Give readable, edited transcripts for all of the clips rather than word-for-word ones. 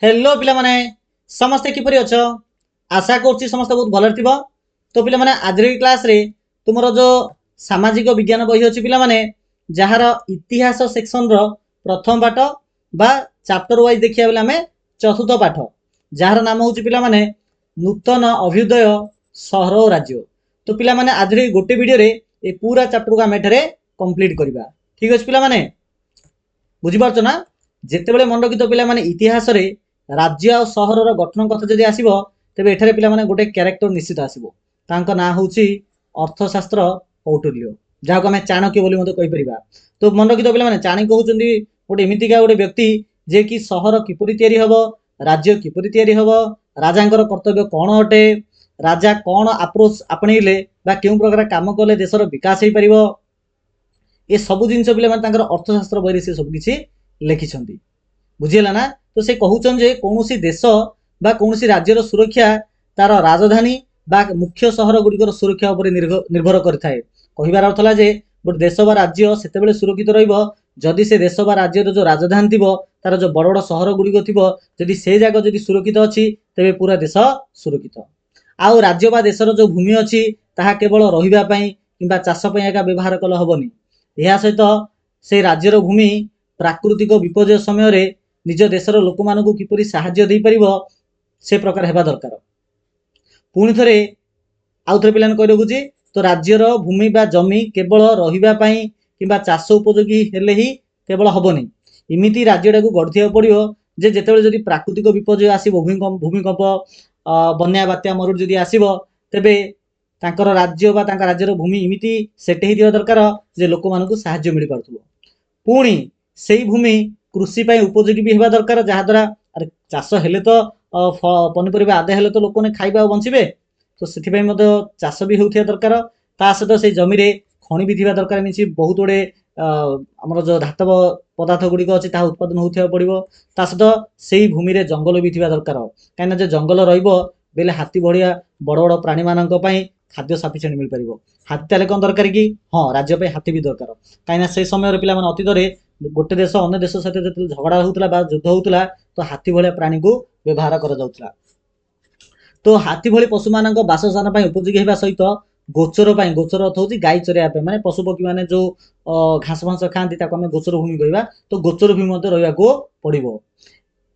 Hello पिला माने समस्ते किपरि अछ आशा करछि समस्त बहुत भलरे थिबो। तो पिला माने आज क्लास रे तुमरो जो सामाजिक विज्ञान बही अछि पिला माने जहार इतिहास सेक्शन रो प्रथम पाठ बा चैप्टर वाइज देखिया बेला हमें चतुर्थ पाठ जहार नाम होछि पिला माने नूतन अभ्युदय सहर और राज्य। तो पिला माने आज गोटे वीडियो रे ए पूरा चैप्टर को हम एठारे कंप्लीट करबा। ठीक अछि पिला माने बुझि पारछ ना जेते बेले मन रखितो पिला माने इतिहास रे राज्य और सहर गठन कथा जदि आसीबो तेबे एठारे पिला माने गोटे कैरेक्टर निश्चित आसीबो तांको ना होउची अर्थशास्त्र कौटिल्य जाको हमें चाणक्य बोली मते कहि परिबा। तो मन रखितो पिला माने चाणक्य कहउचंदी गोटे एमितिका गोटे व्यक्ति जे कि सहर किपरि तयारी हबो राज्य किपरि तयारी हबो राजांकर कर्तव्य कोन अटे राजा कोन अप्रोच आपणैले बा केउ प्रकार काम कले देशर विकास हे परिबो ए सब जिनस पिला माने तांकर अर्थशास्त्र बहिरे से सब किछि लिखिछंती बुझिला ना। तो से कहउचन जे कोनोसी देश बा कोनोसी राज्यर सुरक्षा तार राजधानी बा मुख्य सहर गुड़िकर सुरक्षा उपर निर्भर करथाय। कहिबार अर्थ ला जे गोटे देश बा राज्य सेतेबेले सुरक्षित रहिबो जदि से देश बा राज्यर जो राजधानी थिबो तार जो बड़ बड़ सहर गुड़िक थिबो जदि से जागा जदि सुरक्षित अछि तेबे पूरा देश सुरक्षित। आउ राज्य बा देशर जो भूमि अछि ताहा केवल रहिबा पई किंबा चाष पई एका व्यवहार कल हबनी एहा सहित से राज्यर भूमि प्राकृतिक विपर्यय समय रे निज देशर लोक मानकु किपरि सहाय्य दे परिबो से प्रकार हेबा दरकार। पुणी थरे आउ थरे पिलान कहि रखुची तो राज्यर भूमि बा जमी केवल रहिबा पई किंबा चाष उपयोगी हेले ही केवल हबनी इमिति राज्यटा को गढ़थिया पड़ियो जे जेतेबेले जदि प्राकृतिक विपर्यय आसीबो भूमिकंप बन्या बात्या मरुडी जदि आसीबो तेबे तांकर राज्य बा तांका राज्यर भूमि इमिति सेट हे दिया दरकार जे लोक मानकु सहाय्य मिल पारथुबो। पुणी सेई भूमि कृषि पई उपयोगी भी हेबा दरकार जहा द्वारा अरे चाष हेले तो पनिपरिबा आदे हेले तो लोक ने खाइबा बंचिबे तो सेथि पई मते चाष भी होउथिया दरकार ता सहित से जमी रे खଣି भी थिबा दरकार मिछि बहुत गुडे हमर जो धातव पदार्थ गुड़िक अच्छी ताहा उत्पादन होउथिया पड़िबो ता सहित सेई भूमि रे जंगल भी थिबा दरकार काइना जे जंगल रहिबो बेले हाथी भड़िया बड़ बड़ प्राणी मानक पई खाद्य सफिशिएंट मिल परिबो। हाथी ताले कोन दरकार कि हां राज्य पे हाथी भी दरकार काइना से समय रे पिला माने अतीत रे गोटे देश अन्य देश सहित जते झगड़ा होउतला बा युद्ध होउतला तो हाथी भलिया प्राणी को व्यवहार करा जाउतला। तो हाथी भली पशु मानक बासस्थान पई उपयोगी हेबा सहित गोचर पई गोचर अर्थ होची गाई चरिया पे माने पशु पक्षी माने जो घास भास खांती ताको हमें गोचर भूमि कहबा तो गोचर भूमि मध्ये रहिबा को पड़िबो।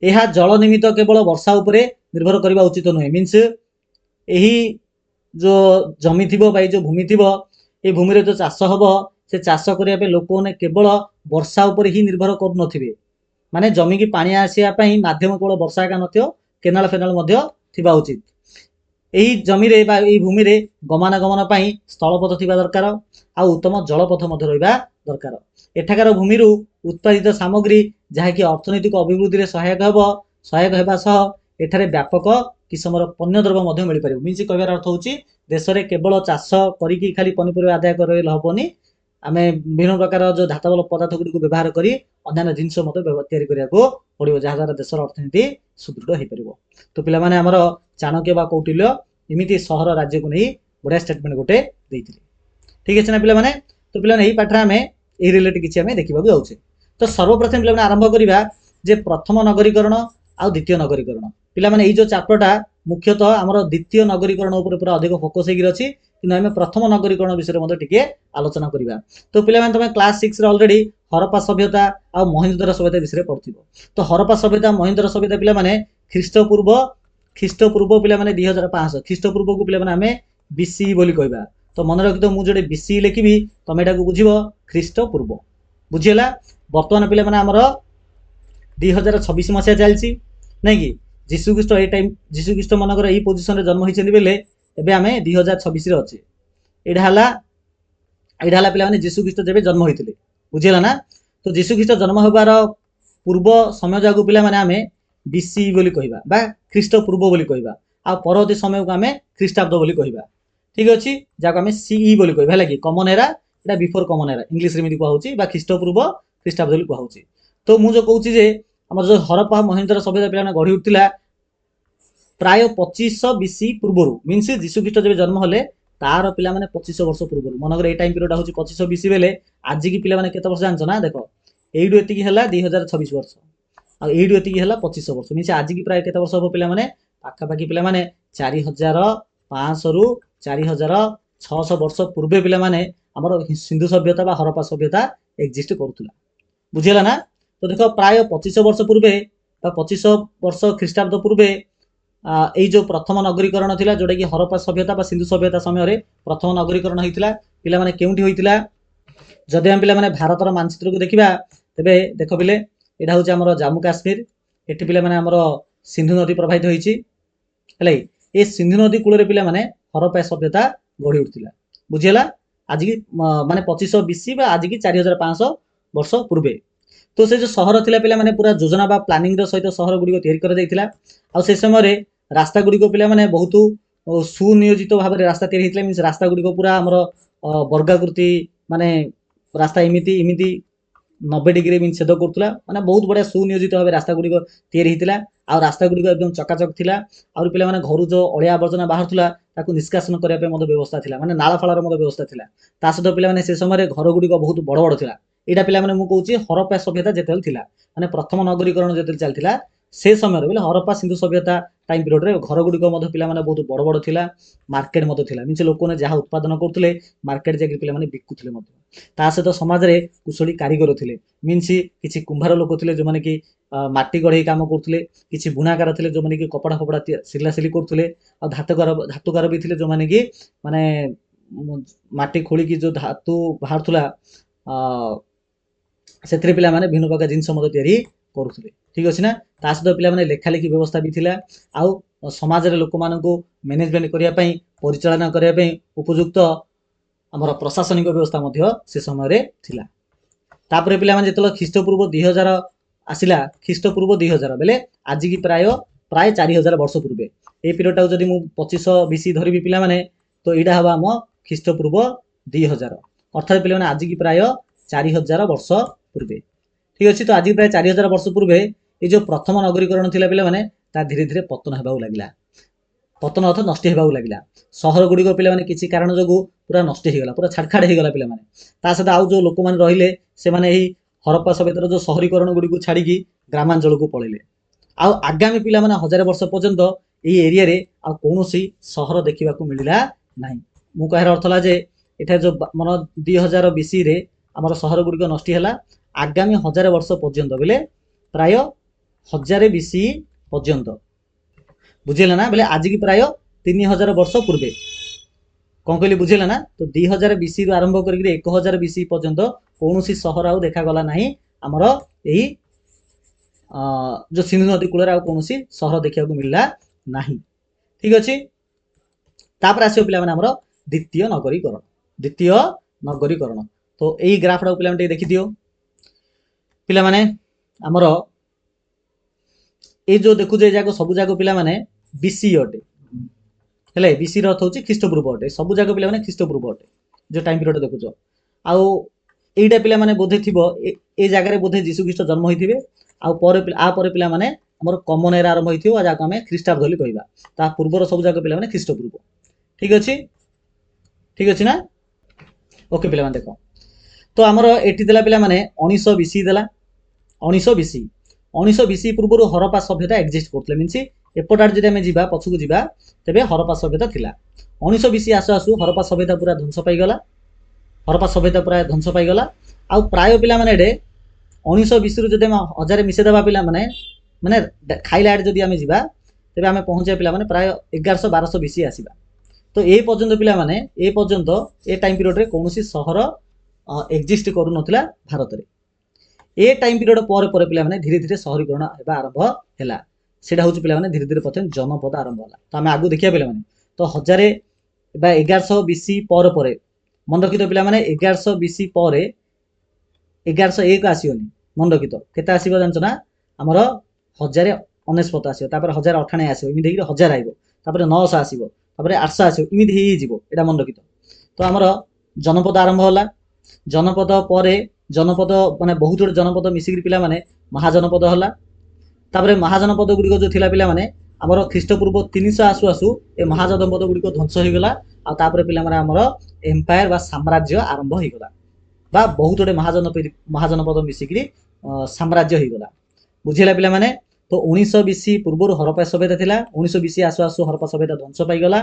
एहा जल निमित्त केवल वर्षा उपरे निर्भर करबा उचित नहे मींस एही जो जमी थिबो बाई जो भूमि थिबो ए भूमि रे जो चाष हबो से चाष करिया पे लोक ने केवल वर्षा उपरे ही निर्भर कर नथिबे माने जमी की पानी आसिया पई माध्यम केवल वर्षा का नथियो केनाल फेनाल मध्ये थिबा उचित। एही जमी रे बा एही भूमि रे गमनागमन पई स्थलपथ थिबा दरकार आ उत्तम जलपथ मध्ये रहिबा दरकार। एठाकार भूमि रु उत्पादित सामग्री जहा कि अर्थनैतिक अभिवृद्धि रे सहायक हेबा सह एठारे व्यापक किसमर पण्य द्रव्य मध्ये मिल परिबो मींस कहबार अर्थ होची देश रे केवल चाष करिकि खाली पनिपरिबा आदाय करले हबनी आमे विभिन्न प्रकार जो धातव पदार्थ गुडी को व्यवहार करी अन्य जिनस मते तयारी करिया को पड़िबो जहा द्वारा देशर अर्थनीति सुदृढ़ हे परिबो। तो पिला माने हमर चाणक्य बा कौटिल्य इमिति सहर राज्य को नहीं बड़ा स्टेटमेंट गोटे देइथिले। ठीक है ना पिला माने तो पिला एही पाठरा में एही रिलेटेड किछि हमें देखिबा जाउछे। तो सर्वप्रथम पिला माने आरंभ करिबा जे प्रथम नगरीकरण आ द्वितीय नगरीकरण पिला माने एही जो चैप्टरटा मुख्यतः हमर द्वितीय नगरीकरण ऊपर पूरा अधिक फोकस हेगिर अछि कि हमें प्रथम नगरीकरण विषय मध्ये टिके आलोचना करिबा। तो पिला माने तमे क्लास 6 रे ऑलरेडी हरप्पा सभ्यता आ महेंद्र सभ्यता विषय पढथिबो। तो हरप्पा सभ्यता महेंद्र सभ्यता पिला माने ख्रीष्टपूर्व पिला माने 2500 ख्रीष्टपूर्व को पिला माने हमें बीसी बोली कहबा। तो मन रखितो मु जोडे बीसी लिखिबी तमे एटा को बुझिबो ख्रीष्टपूर्व बुझियला। वर्तमान पिला माने हमर 2026 मसिया चलछि नै कि जीशु ख्रीष्ट ए टाइम जीशु ख्रीष्ट मनकर एही पोजीशन रे जन्म होइछन्ती बेले एबे हमें 2026 रे अछि एडा हला पिला माने जीशु ख्रीष्ट जेबे जन्म होइतिले बुझियला ना। तो जीशु ख्रीष्ट जन्म होबार पूर्व समय जागु पिला माने हमें बीसी बोली कहबा बा ख्रीष्टपूर्व बोली कहबा आ परवर्ती समय को हमें ख्रीष्टाब्द बोली कहबा। ठीक अछि जाको हमें सीई बोली कहबा हला कि कॉमन एरा एटा बिफोर कॉमन एरा इंग्लिश रे मिदी को होउची बा ख्रीष्टपूर्व ख्रीष्टाब्द बोली को होउची। तो मु जो कहउची जे हमर जो हरप्पा महेंद्र सभ्यता पिला माने गढी उठतिला प्राय 2500 बीसी पूर्वरु मींस जीशु ख्रीष्ट जेबे जन्म होले तार पिला माने 2500 वर्ष पूर्वरु मनगर ए टाइम पीरियड होची 2500 बीसी बेले आज की पिला माने केते वर्ष जानछ ना देखो एइडु एति की हला 2026 वर्ष एडू एति 25 वर्ष मीन आज की प्राय केते वर्ष हम पिला माने पाखापाखि पिला माने 4500 रु 4600 वर्ष पूर्वे पिला माने हमर सिंधु सभ्यता बा हरप्पा सभ्यता एक्जिस्ट करूथला बुझिला ना। तो देखो प्राय 25 वर्ष पूर्वे बा 25 वर्ष ख्रीष्टाब्द पूर्वे एई जो प्रथम नगरीकरण थिला जोटा कि हरप्पा सभ्यता बा सिंधु सभ्यता समय रे प्रथम नगरीकरण होइतिला पिला माने केउंठी होइतिला जदि हम पिला माने भारतर मानचित्र को देखिबा तबे देखो बिले एटा होचे हमर जम्मू काश्मीर एठी पिला माने हमर सिंधु नदी प्रवाहित होइची हेलै ए सिंधु नदी कूल रे पिला माने हरप्पा सभ्यता गढी उठिला बुझिला आज की माने 2500 बीसी बा आज की 4500 वर्ष पूर्वे। तो से जो सहर थिला पिला माने पूरा योजना बा प्लानिंग रो सहित सहर गुडी को तयारी कर दैथिला आ से समय रे रास्ता गुडी को पिला माने बहुत सुनियोजित भाव रे रास्ता तयारी हितला मींस रास्ता गुडी को पूरा हमर वर्गाकृति माने रास्ता इमिति इमिति 90 डिग्री मीन छेद करथुला माने बहुत बढ़िया सुनियोजित भाव रास्ता गुडी को तयारी हितला आ रास्ता गुडी को एकदम चकाचक थिला और पिला माने घरु जो अळिया आवर्जना बाहरथुला ताकू निष्कासन करिया पे मद व्यवस्था थिला माने नाला फालार मद व्यवस्था थिला ता सहित पिला माने से समय रे घर गुडी को बहुत बड़ बड़ थिला एटा पिला माने मु कहूची हरप्पा सभ्यता जेतेल थिला माने प्रथम नगरीकरण जेतेल चलथिला से समय रे बोले हरप्पा सिंधु सभ्यता टाइम पीरियड रे घर गुडी को मद पिला माने बहुत बड़ बड़ थिला मार्केट मद थिला मींस लोक ने जहा उत्पादन करथुले मार्केट जाके पिला माने बिकुथुले मद ता सहित समाज रे कुशली कारीगर थिले मींस किछि कुंभार लोक थिले जो माने कि माटी गढ़ई काम करथुले किछि बुनाकार थिले जो माने कि कपड़ा फपड़ा सिला सिली करथुले आ धातुकार भी थिले जो माने कि माने माटी खोली की जो धातु बाहरथुला सेत्रे पिला माने भिन्न प्रकार जिंस मद तयारी करूथुले ठीक अछि ना। ता सहित पिला माने लेखा लेखी व्यवस्था भी थिला आ समाज रे लोक मानकू मैनेजमेंट करिया पई परिचालन करिया पई उपयुक्त हमर प्रशासनिक व्यवस्था मध्य से समय रे थिला। तापरे पिला माने जेतलो ख्रीष्टपूर्व 2000 आसिला ख्रीष्टपूर्व 2000 बेले आज की प्राय 4000 वर्ष पूर्वे ए पीरियड टा जदी मु 2500 बीसी धरिबी पिला माने तो एडा हबा हम ख्रीष्टपूर्व 2000 अर्थात पिला माने आज की प्राय 4000 वर्ष पूर्वे ठीक अछि। तो आज की प्राय 4000 वर्ष पूर्वे ए जो प्रथम नगरीकरण थिला पिला माने ता धीरे धीरे पतन हेबाउ लागिला पतन अर्थ नष्ट हेबाउ लागिला सहर गुडी को पिला माने किछि कारण जोगु पूरा नष्ट हे गेला पूरा छाड़खाड़ हे गेला पिला माने ता सदा आउ जो लोक माने रहिले से माने एही हरप्पा सभ्यतार जो शहरीकरण गुडी को छाड़ी की ग्रामांचल को पळेले आ आगामी पिला माने 1000 वर्ष पर्यंत एही एरिया रे आ कोनोसी सहर देखिबा को मिलिला नाही मु कहर अर्थ ला जे एठा जो मन 2000 बीसी रे हमर सहर गुडी को नष्ट होला आगामी 1000 वर्ष पर्यंत बेले प्राय 1000 बीसी पर्यंत बुझिला ना बेले आज की प्राय 3000 वर्ष पूर्वे कौन कहली बुझेला ना। तो 2000 बीसी रु आरंभ करके 1000 बीसी पर्यंत कौनसी सहर आउ देखा गला नाही हमर एही जो सिंधु नदी कूल रे आउ कौनसी सहर देखिया को मिलला नाही ठीक अछि। तापर आसे पिला माने हमर द्वितीय नगरीकरण तो एही ग्राफ रा पिला माने देखि दियो पिला माने हमर ए जो देखु जे जाको सब जाको पिला माने बीसी अटे हेले बीसी अर्थ होची ख्रीष्टपूर्व अटे सब जाक पिला माने ख्रीष्टपूर्व अटे जो टाइम पीरियड देखुचो आउ एइटा पिला माने बोधे थिबो ए जागा रे बोधे यीशु ख्रीष्ट जन्म होइथिबे आउ परे पिला माने हमर कॉमन एरा आरंभ होइथिबो आ जाको हमें ख्रीष्टाब्द बोली कहबा ता पूर्वर सब जाक पिला माने ख्रीष्टपूर्व ठीक अछि ना ओके पिला माने देखो तो हमर एठी देला पिला माने 1900 बीसी देला 1900 बीसी पूर्व हरप्पा सभ्यता एक्जिस्ट करथले मींस एपटार जदि हमें जीवा पछकु जीवा तबे हरप्पा सभ्यता थिला 1900 बीसी आसु आसु हरप्पा सभ्यता पूरा ध्वंस पाई गला हरप्पा सभ्यता पूरा ध्वंस पाई गला आ प्राय पिला माने एडे 1900 बीसी रु जदि हम 1000 मिसे देबा पिला माने माने खाइला एड जदि हमें जीवा तबे हमें पहुंचे पिला माने प्राय 1100 1200 बीसी आसीबा तो ए पर्यंत पिला माने ए पर्यंत ए टाइम पीरियड रे कोनोसी सहर एक्जिस्ट करू नथिला भारत रे ए टाइम पीरियड पर पिला माने धीरे धीरे शहरीकरण हेबा आरंभ हैला सेटा होची पिला माने धीरे धीरे प्रथम जनपद आरंभ होला तो हमें आगु देखिया पिला माने तो 1000 बा 1100 बीसी पर मन रखितो पिला माने 1100 बीसी पर 1101 आसीओनी मन रखितो केता आसीबो जानछ ना हमर 1099 आसीबो तापर 1098 आसीबो इमी देखि 1000 आइबो तापर 900 आसीबो तापर 800 आसीबो इमी हि जिवो एटा मन रखितो तो हमर जनपद आरंभ होला जनपद परे जनपद माने बहुत जोड़ जनपद मिसिक पिला माने महाजनपद होला तापर महाजनपद गुडी को जो थिला पिला माने हमर ख्रीष्टपूर्व 300 आसु आसु ए महाजनपद गुडी को ध्वंस हो गला आ तापर पिला माने हमर एम्पायर बा साम्राज्य आरंभ हो गला बा बहुत जोड़े महाजनपद मिसिक साम्राज्य हो गला ବୁଝିଲା ପିଲାମାନେ। ତ 1900 BC ପୂର୍ବରୁ ହରପ୍ପା ସଭ୍ୟତା ଥିଲା। 1900 BC ଆସୁ ଆସୁ ହରପ୍ପା ସଭ୍ୟତା ଧ୍ୱଂସ ପାଇଗଲା।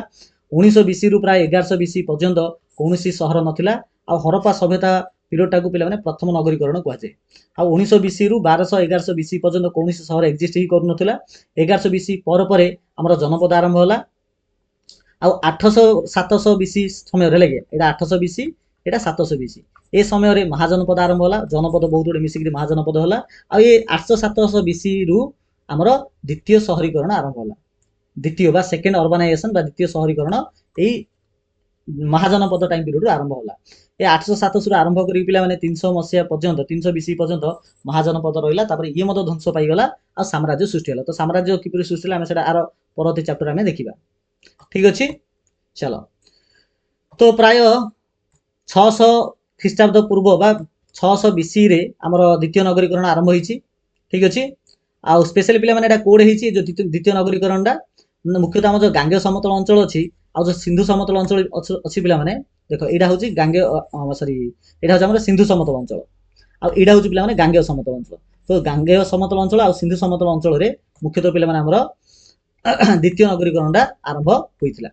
1900 BC ରୁ ପ୍ରାୟ 1100 BC ପର୍ଯ୍ୟନ୍ତ କୌଣସି ସହର ନଥିଲା। ଆଉ ହରପ୍ପା ସଭ୍ୟତା ପିରିୟଡ଼ଟାକୁ ପିଲାମାନେ ପ୍ରଥମ ନଗରୀକରଣ କୁହାଯାଏ। ଆଉ 1900 BC ରୁ 1200 1100 BC ପର୍ଯ୍ୟନ୍ତ କୌଣସି ସହର ଏକ୍ଜିଷ୍ଟ ହିଁ କରୁନଥିଲା। 1100 BC ପରେ ଆମର ଜନପଦ ଆରମ୍ଭ ହେଲା। ଆଉ 800 700 BC ସମୟରେ ହେଲା କି ଏଇଟା 800 BC, ଏଇଟା 700 BC, ଏ ସମୟରେ ମହାଜନପଦ ଆରମ୍ଭ ହେଲା। ଜନପଦ ବହୁତ ଗୁଡେ ମିଶିକି ମହାଜନପଦ ହେଲା। ଆଉ ଏ 800 700 BC ରୁ ଆମର ଦ୍ୱିତୀୟ ସହରୀକରଣ ଆରମ୍ଭ ହେଲା। ଦ୍ୱିତୀୟ ବା ସେକେଣ୍ଡ ଅର୍ବାନାଇଜେସନ ବା ଦ୍ୱିତୀୟ ସହରୀକରଣ ଏଇ ମହାଜନପଦ ଟାଇମ ପିରିୟଡରୁ ଆରମ୍ଭ ହେଲା। ଏ 800 700 ରୁ ଆରମ୍ଭ କରି ପିଲାମାନେ 300 ମସିହା ପର୍ଯ୍ୟନ୍ତ 300 BC ପର୍ଯ୍ୟନ୍ତ ମହାଜନପଦ ରହିଲା। ତାପରେ ଇଏ ମଧ୍ୟ ଧ୍ୱଂସ ପାଇଗଲା ଆଉ ସାମ୍ରାଜ୍ୟ ସୃଷ୍ଟି ହେଲା। ତ ସାମ୍ରାଜ୍ୟ କିପରି ସୃଷ୍ଟି ହେଲା ଆମେ ସେଟା ଆର ପରବର୍ତ୍ତୀ ଚାପ୍ଟର ଆମେ ଦେଖିବା। ଠିକ ଅଛି, ଚାଲ। ତ ପ୍ରାୟ 600 ଖ୍ରୀଷ୍ଟାବ୍ଦ ପୂର୍ବ ବା 600 BC ରେ ଆମର ଦ୍ୱିତୀୟ ନଗରୀକରଣ ଆରମ୍ଭ ହେଇଛି। ଠିକ ଅଛି, ଆଉ ସ୍ପେଶାଲି ପିଲାମାନେ ଏଟା କୋଡ ହେଇଛି ଯୋଉ ଦ୍ୱିତୀୟ ନଗରୀକରଣଟା ମୁଖ୍ୟତଃ ଆମର ଯୋଉ ଗାଙ୍ଗେୟ ସମତଳ ଅଞ୍ଚଳ ଅଛି ଆଉ ଯୋଉ ସିନ୍ଧୁ ସମତଳ ଅଞ୍ଚଳ ଅଛି ପିଲାମାନେ ଦେଖ ଏଇଟା ହଉଛି ଗାଙ୍ଗେୟ ଏଇଟା ହଉଛି ଆମର ସିନ୍ଧୁ ସମତଳ ଅଞ୍ଚଳ ଆଉ ଏଇଟା ହଉଛି ପିଲାମାନେ ଗାଙ୍ଗେୟ ସମତଳ ଅଞ୍ଚଳ। ତ ଗାଙ୍ଗେୟ ସମତଳ ଅଞ୍ଚଳ ଆଉ ସିନ୍ଧୁ ସମତଳ ଅଞ୍ଚଳରେ ମୁଖ୍ୟତଃ ପିଲାମାନେ ଆମର ଦ୍ୱିତୀୟ ନଗରୀକରଣଟା ଆରମ୍ଭ ହୋଇଥିଲା।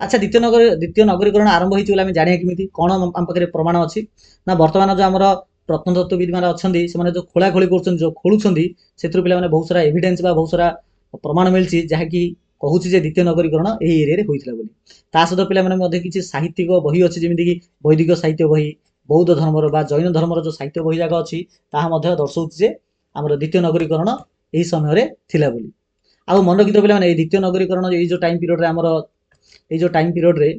ଆଚ୍ଛା, ଦ୍ୱିତୀୟ ନଗରୀକରଣ ଆରମ୍ଭ ହେଇଛି ବୋଲି ଆମେ ଜାଣିବା କେମିତି? କଣ ଆମ ପାଖରେ ପ୍ରମାଣ ଅଛି? ନା ବର୍ତ୍ତମାନ ଯୋଉ ଆମର ପ୍ରତ୍ନତତ୍ତ୍ୱବିଦ ମାନେ ଅଛନ୍ତି ସେମାନେ ଯୋଉ ଖୋଳାଖୋଳି କରୁଛନ୍ତି, ଯୋଉ ଖୋଳୁଛନ୍ତି, ସେଥିରୁ ପିଲାମାନେ ବହୁତ ସାରା ଏଭିଡେନ୍ସ ବା ବହୁତ ସାରା ପ୍ରମାଣ ମିଳିଛି ଯାହାକି କହୁଛି ଯେ ଦ୍ୱିତୀୟ ନଗରୀକରଣ ଏହି ଏରିଆରେ ହୋଇଥିଲା ବୋଲି। ତା ସହିତ ପିଲାମାନେ ମଧ୍ୟ କିଛି ସାହିତ୍ୟିକ ବହି ଅଛି, ଯେମିତିକି ବୈଦିକ ସାହିତ୍ୟ ବହି, ବୌଦ୍ଧ ଧର୍ମର ବା ଜୈନ ଧର୍ମର ଯୋଉ ସାହିତ୍ୟ ବହି ଯାକ ଅଛି ତାହା ମଧ୍ୟ ଦର୍ଶାଉଛି ଯେ ଆମର ଦ୍ୱିତୀୟ ନଗରୀକରଣ ଏହି ସମୟରେ ଥିଲା ବୋଲି। ଆଉ ମନେ ରଖିଥିବ ପିଲାମାନେ ଏଇ ଦ୍ୱିତୀୟ ନଗରୀକରଣ ଏଇ ଯୋଉ ଟାଇମ ପିରିୟଡରେ ଆମର ଏଇ ଯୋଉ ଟାଇମ ପିରିୟଡରେ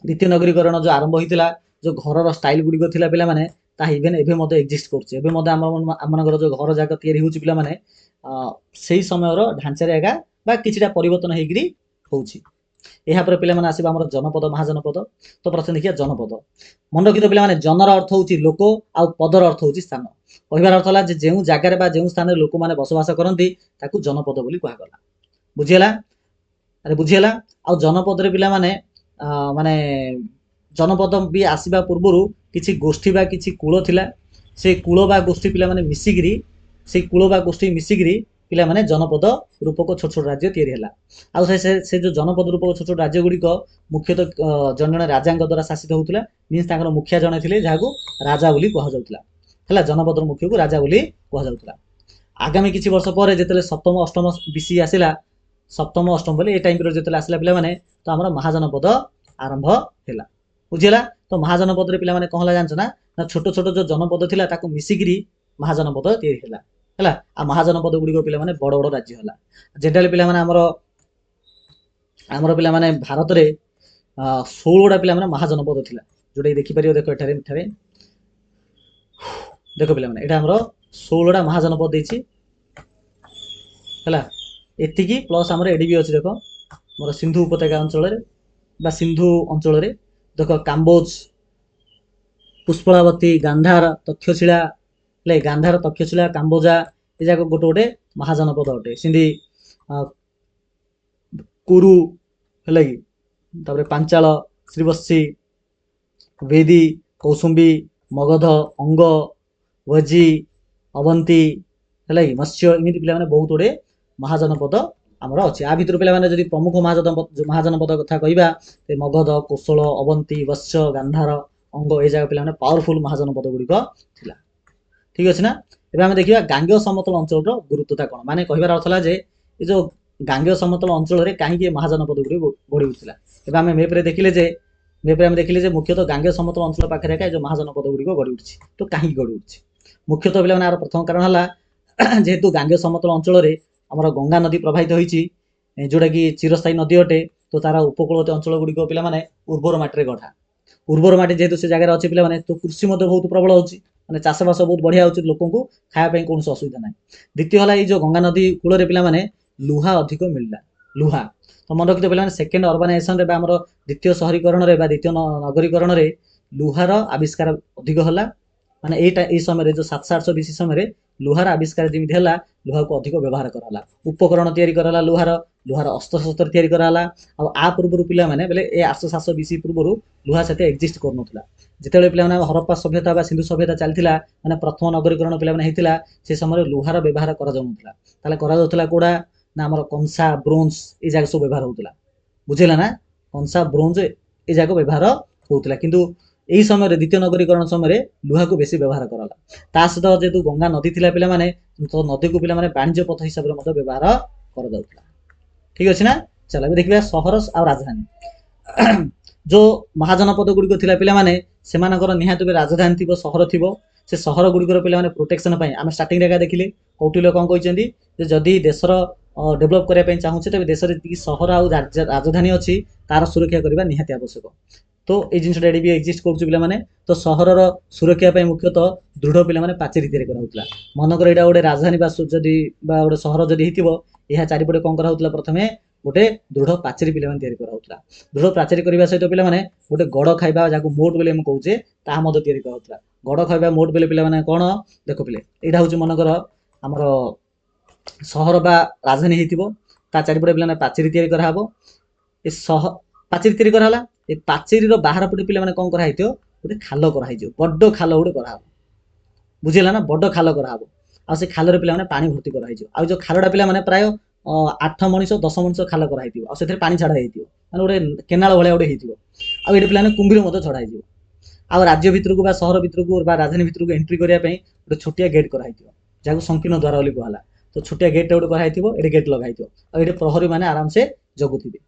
ଦ୍ୱିତୀୟ ନଗରୀକରଣ ଯୋଉ ଆରମ୍ଭ ହେଇଥିଲା, ଯୋଉ ଘରର ଷ୍ଟାଇଲ ଗୁଡିକ ଥିଲା ପିଲାମାନେ ତାହା ଇଭେନ ଏବେ ମଧ୍ୟ ଏକ୍ଜିଷ୍ଟ କରୁଛି। ଏବେ ମଧ୍ୟ ଆମମାନଙ୍କର ଯୋଉ ଘର ଯାକ ତିଆରି ହଉଛି ପିଲାମାନେ ସେଇ ସମୟର ଢାଞ୍ଚାରେ ଏକା ବା କିଛିଟା ପରିବର୍ତ୍ତନ ହେଇକିରି ହଉଛି। ଏହାପରେ ପିଲାମାନେ ଆସିବା ଆମର ଜନପଦ ମହାଜନପଦ। ତ ପ୍ରଥମେ ଦେଖିବା ଜନପଦ। ମନେ ରଖିଥିବ ପିଲାମାନେ ଜନର ଅର୍ଥ ହଉଛି ଲୋକ ଆଉ ପଦର ଅର୍ଥ ହଉଛି ସ୍ଥାନ। କହିବାର ଅର୍ଥ ହେଲା ଯେ ଯେଉଁ ଜାଗାରେ ବା ଯେଉଁ ସ୍ଥାନରେ ଲୋକମାନେ ବସବାସ କରନ୍ତି ତାକୁ ଜନପଦ ବୋଲି କୁହାଗଲା। ବୁଝିହେଲା? ଆରେ ବୁଝିହେଲା? ଆଉ ଜନପଦରେ ପିଲାମାନେ ମାନେ ଜନପଦ ବି ଆସିବା ପୂର୍ବରୁ କିଛି ଗୋଷ୍ଠୀ ବା କିଛି କୂଳ ଥିଲା। ସେ କୂଳ ବା ଗୋଷ୍ଠୀ ପିଲାମାନେ ମିଶିକିରି ସେଇ କୂଳ ବା ଗୋଷ୍ଠୀ ମିଶିକିରି ପିଲାମାନେ ଜନପଦ ରୂପକ ଛୋଟ ଛୋଟ ରାଜ୍ୟ ତିଆରି ହେଲା। ଆଉ ସେ ଯୋଉ ଜନପଦ ରୂପକ ଛୋଟ ଛୋଟ ରାଜ୍ୟ ଗୁଡିକ ମୁଖ୍ୟତଃ ଜଣେ ଜଣେ ରାଜାଙ୍କ ଦ୍ୱାରା ଶାସିତ ହଉଥିଲା। ମିନ୍ସ ତାଙ୍କର ମୁଖିଆ ଜଣେ ଥିଲେ ଯାହାକୁ ରାଜା ବୋଲି କୁହାଯାଉଥିଲା। ହେଲା, ଜନପଦର ମୁଖ୍ୟକୁ ରାଜା ବୋଲି କୁହାଯାଉଥିଲା। ଆଗାମୀ କିଛି ବର୍ଷ ପରେ ଯେତେବେଳେ ସପ୍ତମ ଅଷ୍ଟମ BC ଆସିଲା, ସପ୍ତମ ଅଷ୍ଟମ ବୋଲି ଏ ଟାଇମ ପିରିୟଡ ଯେତେବେଳେ ଆସିଲା ପିଲାମାନେ ତ ଆମର ମହାଜନପଦ ଆରମ୍ଭ ହେଲା। ବୁଝିହେଲା? ତ ମହାଜନପଦରେ ପିଲାମାନେ କଣ ହେଲା ଜାଣିଛ ନା? ଛୋଟ ଛୋଟ ଯୋଉ ଜନପଦ ଥିଲା ତାକୁ ମିଶିକିରି ମହାଜନପଦ ତିଆରି ହେଲା। ହେଲା, ଆଉ ମହାଜନପଦ ଗୁଡିକ ପିଲାମାନେ ବଡ ବଡ ରାଜ୍ୟ ହେଲା। ଯେତେବେଳେ ପିଲାମାନେ ଆମର ପିଲାମାନେ ଭାରତରେ 16ଟା ପିଲାମାନେ ମହାଜନପଦ ଥିଲା, ଯୋଉଟା ଦେଖିପାରିବ। ଦେଖ ଏଠାରେ ଦେଖ ପିଲାମାନେ ଏଇଟା ଆମର 16ଟା ମହାଜନପଦ ଦେଇଛି। ହେଲା, ଏତିକି ପ୍ଲସ୍ ଆମର ଏଡି ବି ଅଛି। ଦେଖ ଆମର ସିନ୍ଧୁ ଉପତ୍ୟକା ଅଞ୍ଚଳରେ ବା ସିନ୍ଧୁ ଅଞ୍ଚଳରେ ଦେଖ କାମ୍ବୋଜ, ପୁଷ୍ପଳାବତୀ, ଗାନ୍ଧାର, ତକ୍ଷଶିଳା, ହେଲେ ଗାନ୍ଧାର, ତକ୍ଷଶିଳା, କାମ୍ବୋଜା ଏ ଯାକ ଗୋଟେ ଗୋଟେ ମହାଜନପଦ ଅଟେ। ସେମିତି କୁରୁ ହେଲା କି, ତାପରେ ପାଞ୍ଚାଳ, ଶ୍ରୀବତ୍ସୀ, ବେଦୀ, କୌଶୁମ୍ବୀ, ମଗଧ, ଅଙ୍ଗ, ଭୋଜି, ଅବନ୍ତୀ ହେଲା କି, ମତ୍ସ୍ୟ, ଏମିତି ପିଲାମାନେ ବହୁତ ଗୁଡେ ମହାଜନପଦ ଆମର ଅଛି। ଆ ଭିତରୁ ପିଲାମାନେ ଯଦି ପ୍ରମୁଖ ମହାଜନପଦ କଥା କହିବା ମଗଧ, କୋଶଳ, ଅବନ୍ତୀ, ବତ୍ସ୍ୟ, ଗାନ୍ଧାର, ଅଙ୍ଗ ଏ ଯାକ ପିଲାମାନେ ପାୱାରଫୁଲ ମହାଜନପଦ ଗୁଡିକ ଥିଲା। ଠିକ ଅଛି ନା? ଏବେ ଆମେ ଦେଖିବା ଗାଙ୍ଗେୟ ସମତଳ ଅଞ୍ଚଳର ଗୁରୁତ୍ୱତା କଣ। ମାନେ କହିବାର ଅର୍ଥ ହେଲା ଯେ ଏ ଯୋଉ ଗାଙ୍ଗେୟ ସମତଳ ଅଞ୍ଚଳରେ କାହିଁକି ମହାଜନପଦ ଗୁଡିକ ଗଢି ଉଠିଥିଲା। ଏବେ ଆମେ ମେପରେ ଦେଖିଲେ ଯେ ମୁଖ୍ୟତଃ ଗାଙ୍ଗେୟ ସମତଳ ଅଞ୍ଚଳ ପାଖରେ ଏକା ଏ ଯୋଉ ମହାଜନପଦ ଗୁଡିକ ଗଢି ଉଠିଛି। ତ କାହିଁକି ଗଢି ଉଠିଛି? ମୁଖ୍ୟତଃ ପିଲାମାନେ ଆର ପ୍ରଥମ କାରଣ ହେଲା ଯେହେତୁ ଗାଙ୍ଗେୟ ସମତଳ ଅଞ୍ଚଳରେ ଆମର ଗଙ୍ଗା ନଦୀ ପ୍ରବାହିତ ହୋଇଛି, ଯୋଉଟା କି ଚିରସ୍ଥାୟୀ ନଦୀ ଅଟେ। ତ ତାର ଉପକୂଳବର୍ତ୍ତୀ ଅଞ୍ଚଳ ଗୁଡିକ ପିଲାମାନେ ଉର୍ବର ମାଟିରେ ଗଢା। ଉର୍ବର ମାଟି ଯେହେତୁ ସେ ଜାଗାରେ ଅଛି ପିଲାମାନେ, ତ କୃଷି ମଧ୍ୟ ବହୁତ ପ୍ରବଳ ହଉଛି, ମାନେ ଚାଷବାସ ବହୁତ ବଢିଆ ହଉଛି, ଲୋକଙ୍କୁ ଖାଇବା ପାଇଁ କୌଣସି ଅସୁବିଧା ନାହିଁ। ଦ୍ୱିତୀୟ ହେଲା ଏଇ ଯୋଉ ଗଙ୍ଗା ନଦୀ କୂଳରେ ପିଲାମାନେ ଲୁହା ଅଧିକ ମିଳିଲା। ଲୁହା, ତ ମନେ ରଖିଥିବ ପିଲାମାନେ ସେକେଣ୍ଡ ଅର୍ବାନାଇଜେସନରେ ବା ଆମର ଦ୍ୱିତୀୟ ସହରୀକରଣରେ ବା ଦ୍ୱିତୀୟ ନଗରୀକରଣରେ ଲୁହାର ଆବିଷ୍କାର ଅଧିକ ହେଲା। ମାନେ ଏଇ ସମୟରେ ଯୋଉ 700-800 BC ସମୟରେ ଲୁହାର ଆବିଷ୍କାର ଯେମିତି ହେଲା, ଲୁହାକୁ ଅଧିକ ବ୍ୟବହାର କରାହେଲା, ଉପକରଣ ତିଆରି କରାହେଲା, ଲୁହାର ଅସ୍ତ୍ରଶସ୍ତ୍ର ତିଆରି କରାହେଲା। ଆଉ ଆ ପୂର୍ବରୁ ପିଲାମାନେ ବୋଲେ ଏ 800-700 BC ପୂର୍ବରୁ ଲୁହା ସେତେ ଏକ୍ଜିଷ୍ଟ କରୁନଥିଲା। ଯେତେବେଳେ ପିଲାମାନେ ହରପ୍ପା ସଭ୍ୟତା ବା ସିନ୍ଧୁ ସଭ୍ୟତା ଚାଲିଥିଲା, ମାନେ ପ୍ରଥମ ନଗରୀକରଣ ପିଲାମାନେ ହେଇଥିଲା, ସେ ସମୟରେ ଲୁହାର ବ୍ୟବହାର କରାଯାଉନଥିଲା। ତାହେଲେ କରାଯାଉଥିଲା କୋଉଟା ନା ଆମର କଂସା, ବ୍ରୋଞ୍ଜ ଏଇ ଜାଗା ସବୁ ବ୍ୟବହାର ହଉଥିଲା। ବୁଝିଲା ନା, କଂସା, ବ୍ରୋଞ୍ଜ ଏଇ ଜାଗା ବ୍ୟବହାର ହଉଥିଲା। କିନ୍ତୁ ଏଇ ସମୟରେ ଦ୍ୱିତୀୟ ନଗରୀକରଣ ସମୟରେ ଲୁହାକୁ ବେଶୀ ବ୍ୟବହାର କରାଗଲା। ତା ସହିତ ଯେହେତୁ ଗଙ୍ଗା ନଦୀ ଥିଲା ପିଲାମାନେ, ତ ନଦୀକୁ ପିଲାମାନେ ବାଣିଜ୍ୟ ପଥ ହିସାବରେ ମଧ୍ୟ ବ୍ୟବହାର କରାଯାଉଥିଲା। ଠିକ ଅଛି ନା। ଚାଲ ଏବେ ଦେଖିବା ସହର ଆଉ ରାଜଧାନୀ। ଯୋଉ ମହାଜନପଦ ଗୁଡ଼ିକ ଥିଲା ପିଲାମାନେ, ସେମାନଙ୍କର ନିହାତି ରାଜଧାନୀ ଥିବ, ସହର ଥିବ। ସେ ସହର ଗୁଡ଼ିକର ପିଲାମାନେ ପ୍ରୋଟେକ୍ସନ ପାଇଁ ଆମେ ଷ୍ଟାର୍ଟିଂରେ ଏକା ଦେଖିଲେ କୌଟିଲ୍ୟ କଣ କହିଛନ୍ତି, ଯେ ଯଦି ଦେଶର ଡେଭଲପ କରିବା ପାଇଁ ଚାହୁଁଛେ, ତେବେ ଦେଶରେ ଯେତିକି ସହର ଆଉ ରାଜଧାନୀ ଅଛି ତାର ସୁରକ୍ଷା କରିବା ନିହାତି ଆବଶ୍ୟକ। ତ ଏଇ ଜିନିଷଟା ଏଠି ବି ଏକ୍ଜିଷ୍ଟ କରୁଛି ପିଲାମାନେ। ତ ସହରର ସୁରକ୍ଷା ପାଇଁ ମୁଖ୍ୟତଃ ଦୃଢ ପିଲାମାନେ ପାଚେରୀ ତିଆରି କରାହଉଥିଲା। ମନେକର ଏଇଟା ଗୋଟେ ରାଜଧାନୀ ବା ଗୋଟେ ସହର ଯଦି ହେଇଥିବ, ଏହା ଚାରିପଟେ କଣ କରାହଉଥିଲା, ପ୍ରଥମେ ଗୋଟେ ଦୃଢ ପାଚେରୀ ପିଲାମାନେ ତିଆରି କରାହଉଥିଲା। ଦୃଢ ପାଚେରୀ କରିବା ସହିତ ପିଲାମାନେ ଗୋଟେ ଗଡ଼ ଖାଇବା, ଯାହାକୁ ମୋଟ ବୋଲି ଆମେ କହୁଛେ, ତାହା ମଧ୍ୟ ତିଆରି କରାହଉଥିଲା। ଗଡ଼ ଖାଇବା ମୋଟ ବୋଲି ପିଲାମାନେ କଣ ଦେଖ ପିଲେ, ଏଇଟା ହଉଛି ମନେକର ଆମର ସହର ବା ରାଜଧାନୀ ହେଇଥିବ, ତା ଚାରିପଟେ ପିଲାମାନେ ପାଚେରୀ ତିଆରି କରାହବ। ଏ ପାଚେରୀ ତିଆରି କରାହେଲା, ଏ ପାଚେରୀର ବାହାର ପଟେ ପିଲାମାନେ କଣ କରାହେଇଥିବ, ଗୋଟେ ଖାଲ କରାହେଇଯିବ, ବଡ ଖାଲ ଗୋଟେ କରାହବ। ବୁଝିଲା ନା, ବଡ ଖାଲ କରାହବ। ଆଉ ସେ ଖାଲରେ ପିଲାମାନେ ପାଣି ଭର୍ତ୍ତି କରାହେଇଯିବ। ଆଉ ଯୋଉ ଖାଲଟା ପିଲାମାନେ ପ୍ରାୟ 8 ମଣିଷ 10 ମଣିଷ ଖାଲ କରାହେଇଥିବ, ଆଉ ସେଥିରେ ପାଣି ଛାଡା ହେଇଥିବ, ମାନେ ଗୋଟେ କେନାଳ ଭଳିଆ ଗୋଟେ ହେଇଥିବ। ଆଉ ଏଠି ପିଲାମାନେ କୁମ୍ଭୀର ମଧ୍ୟ ଛଡା ହେଇଯିବ। ଆଉ ରାଜ୍ୟ ଭିତରକୁ ବା ସହର ଭିତରକୁ ବା ରାଜଧାନୀ ଭିତରକୁ ଏଣ୍ଟ୍ରି କରିବା ପାଇଁ ଗୋଟେ ଛୋଟିଆ ଗେଟ୍ କରାହେଇଥିବ, ଯାହାକୁ ସଂକୀର୍ଣ୍ଣ ଦ୍ୱାର ବୋଲି କୁହାହେଲା। ତ ଛୋଟିଆ ଗେଟ୍ ଗୋଟେ କରାହେଇଥିବ, ଏଠି ଗେଟ୍ ଲଗାହେଇଥିବ, ଆଉ ଏଠି ପ୍ରହରୀ ମାନେ ଆରାମସେ ଜଗୁଥିବେ।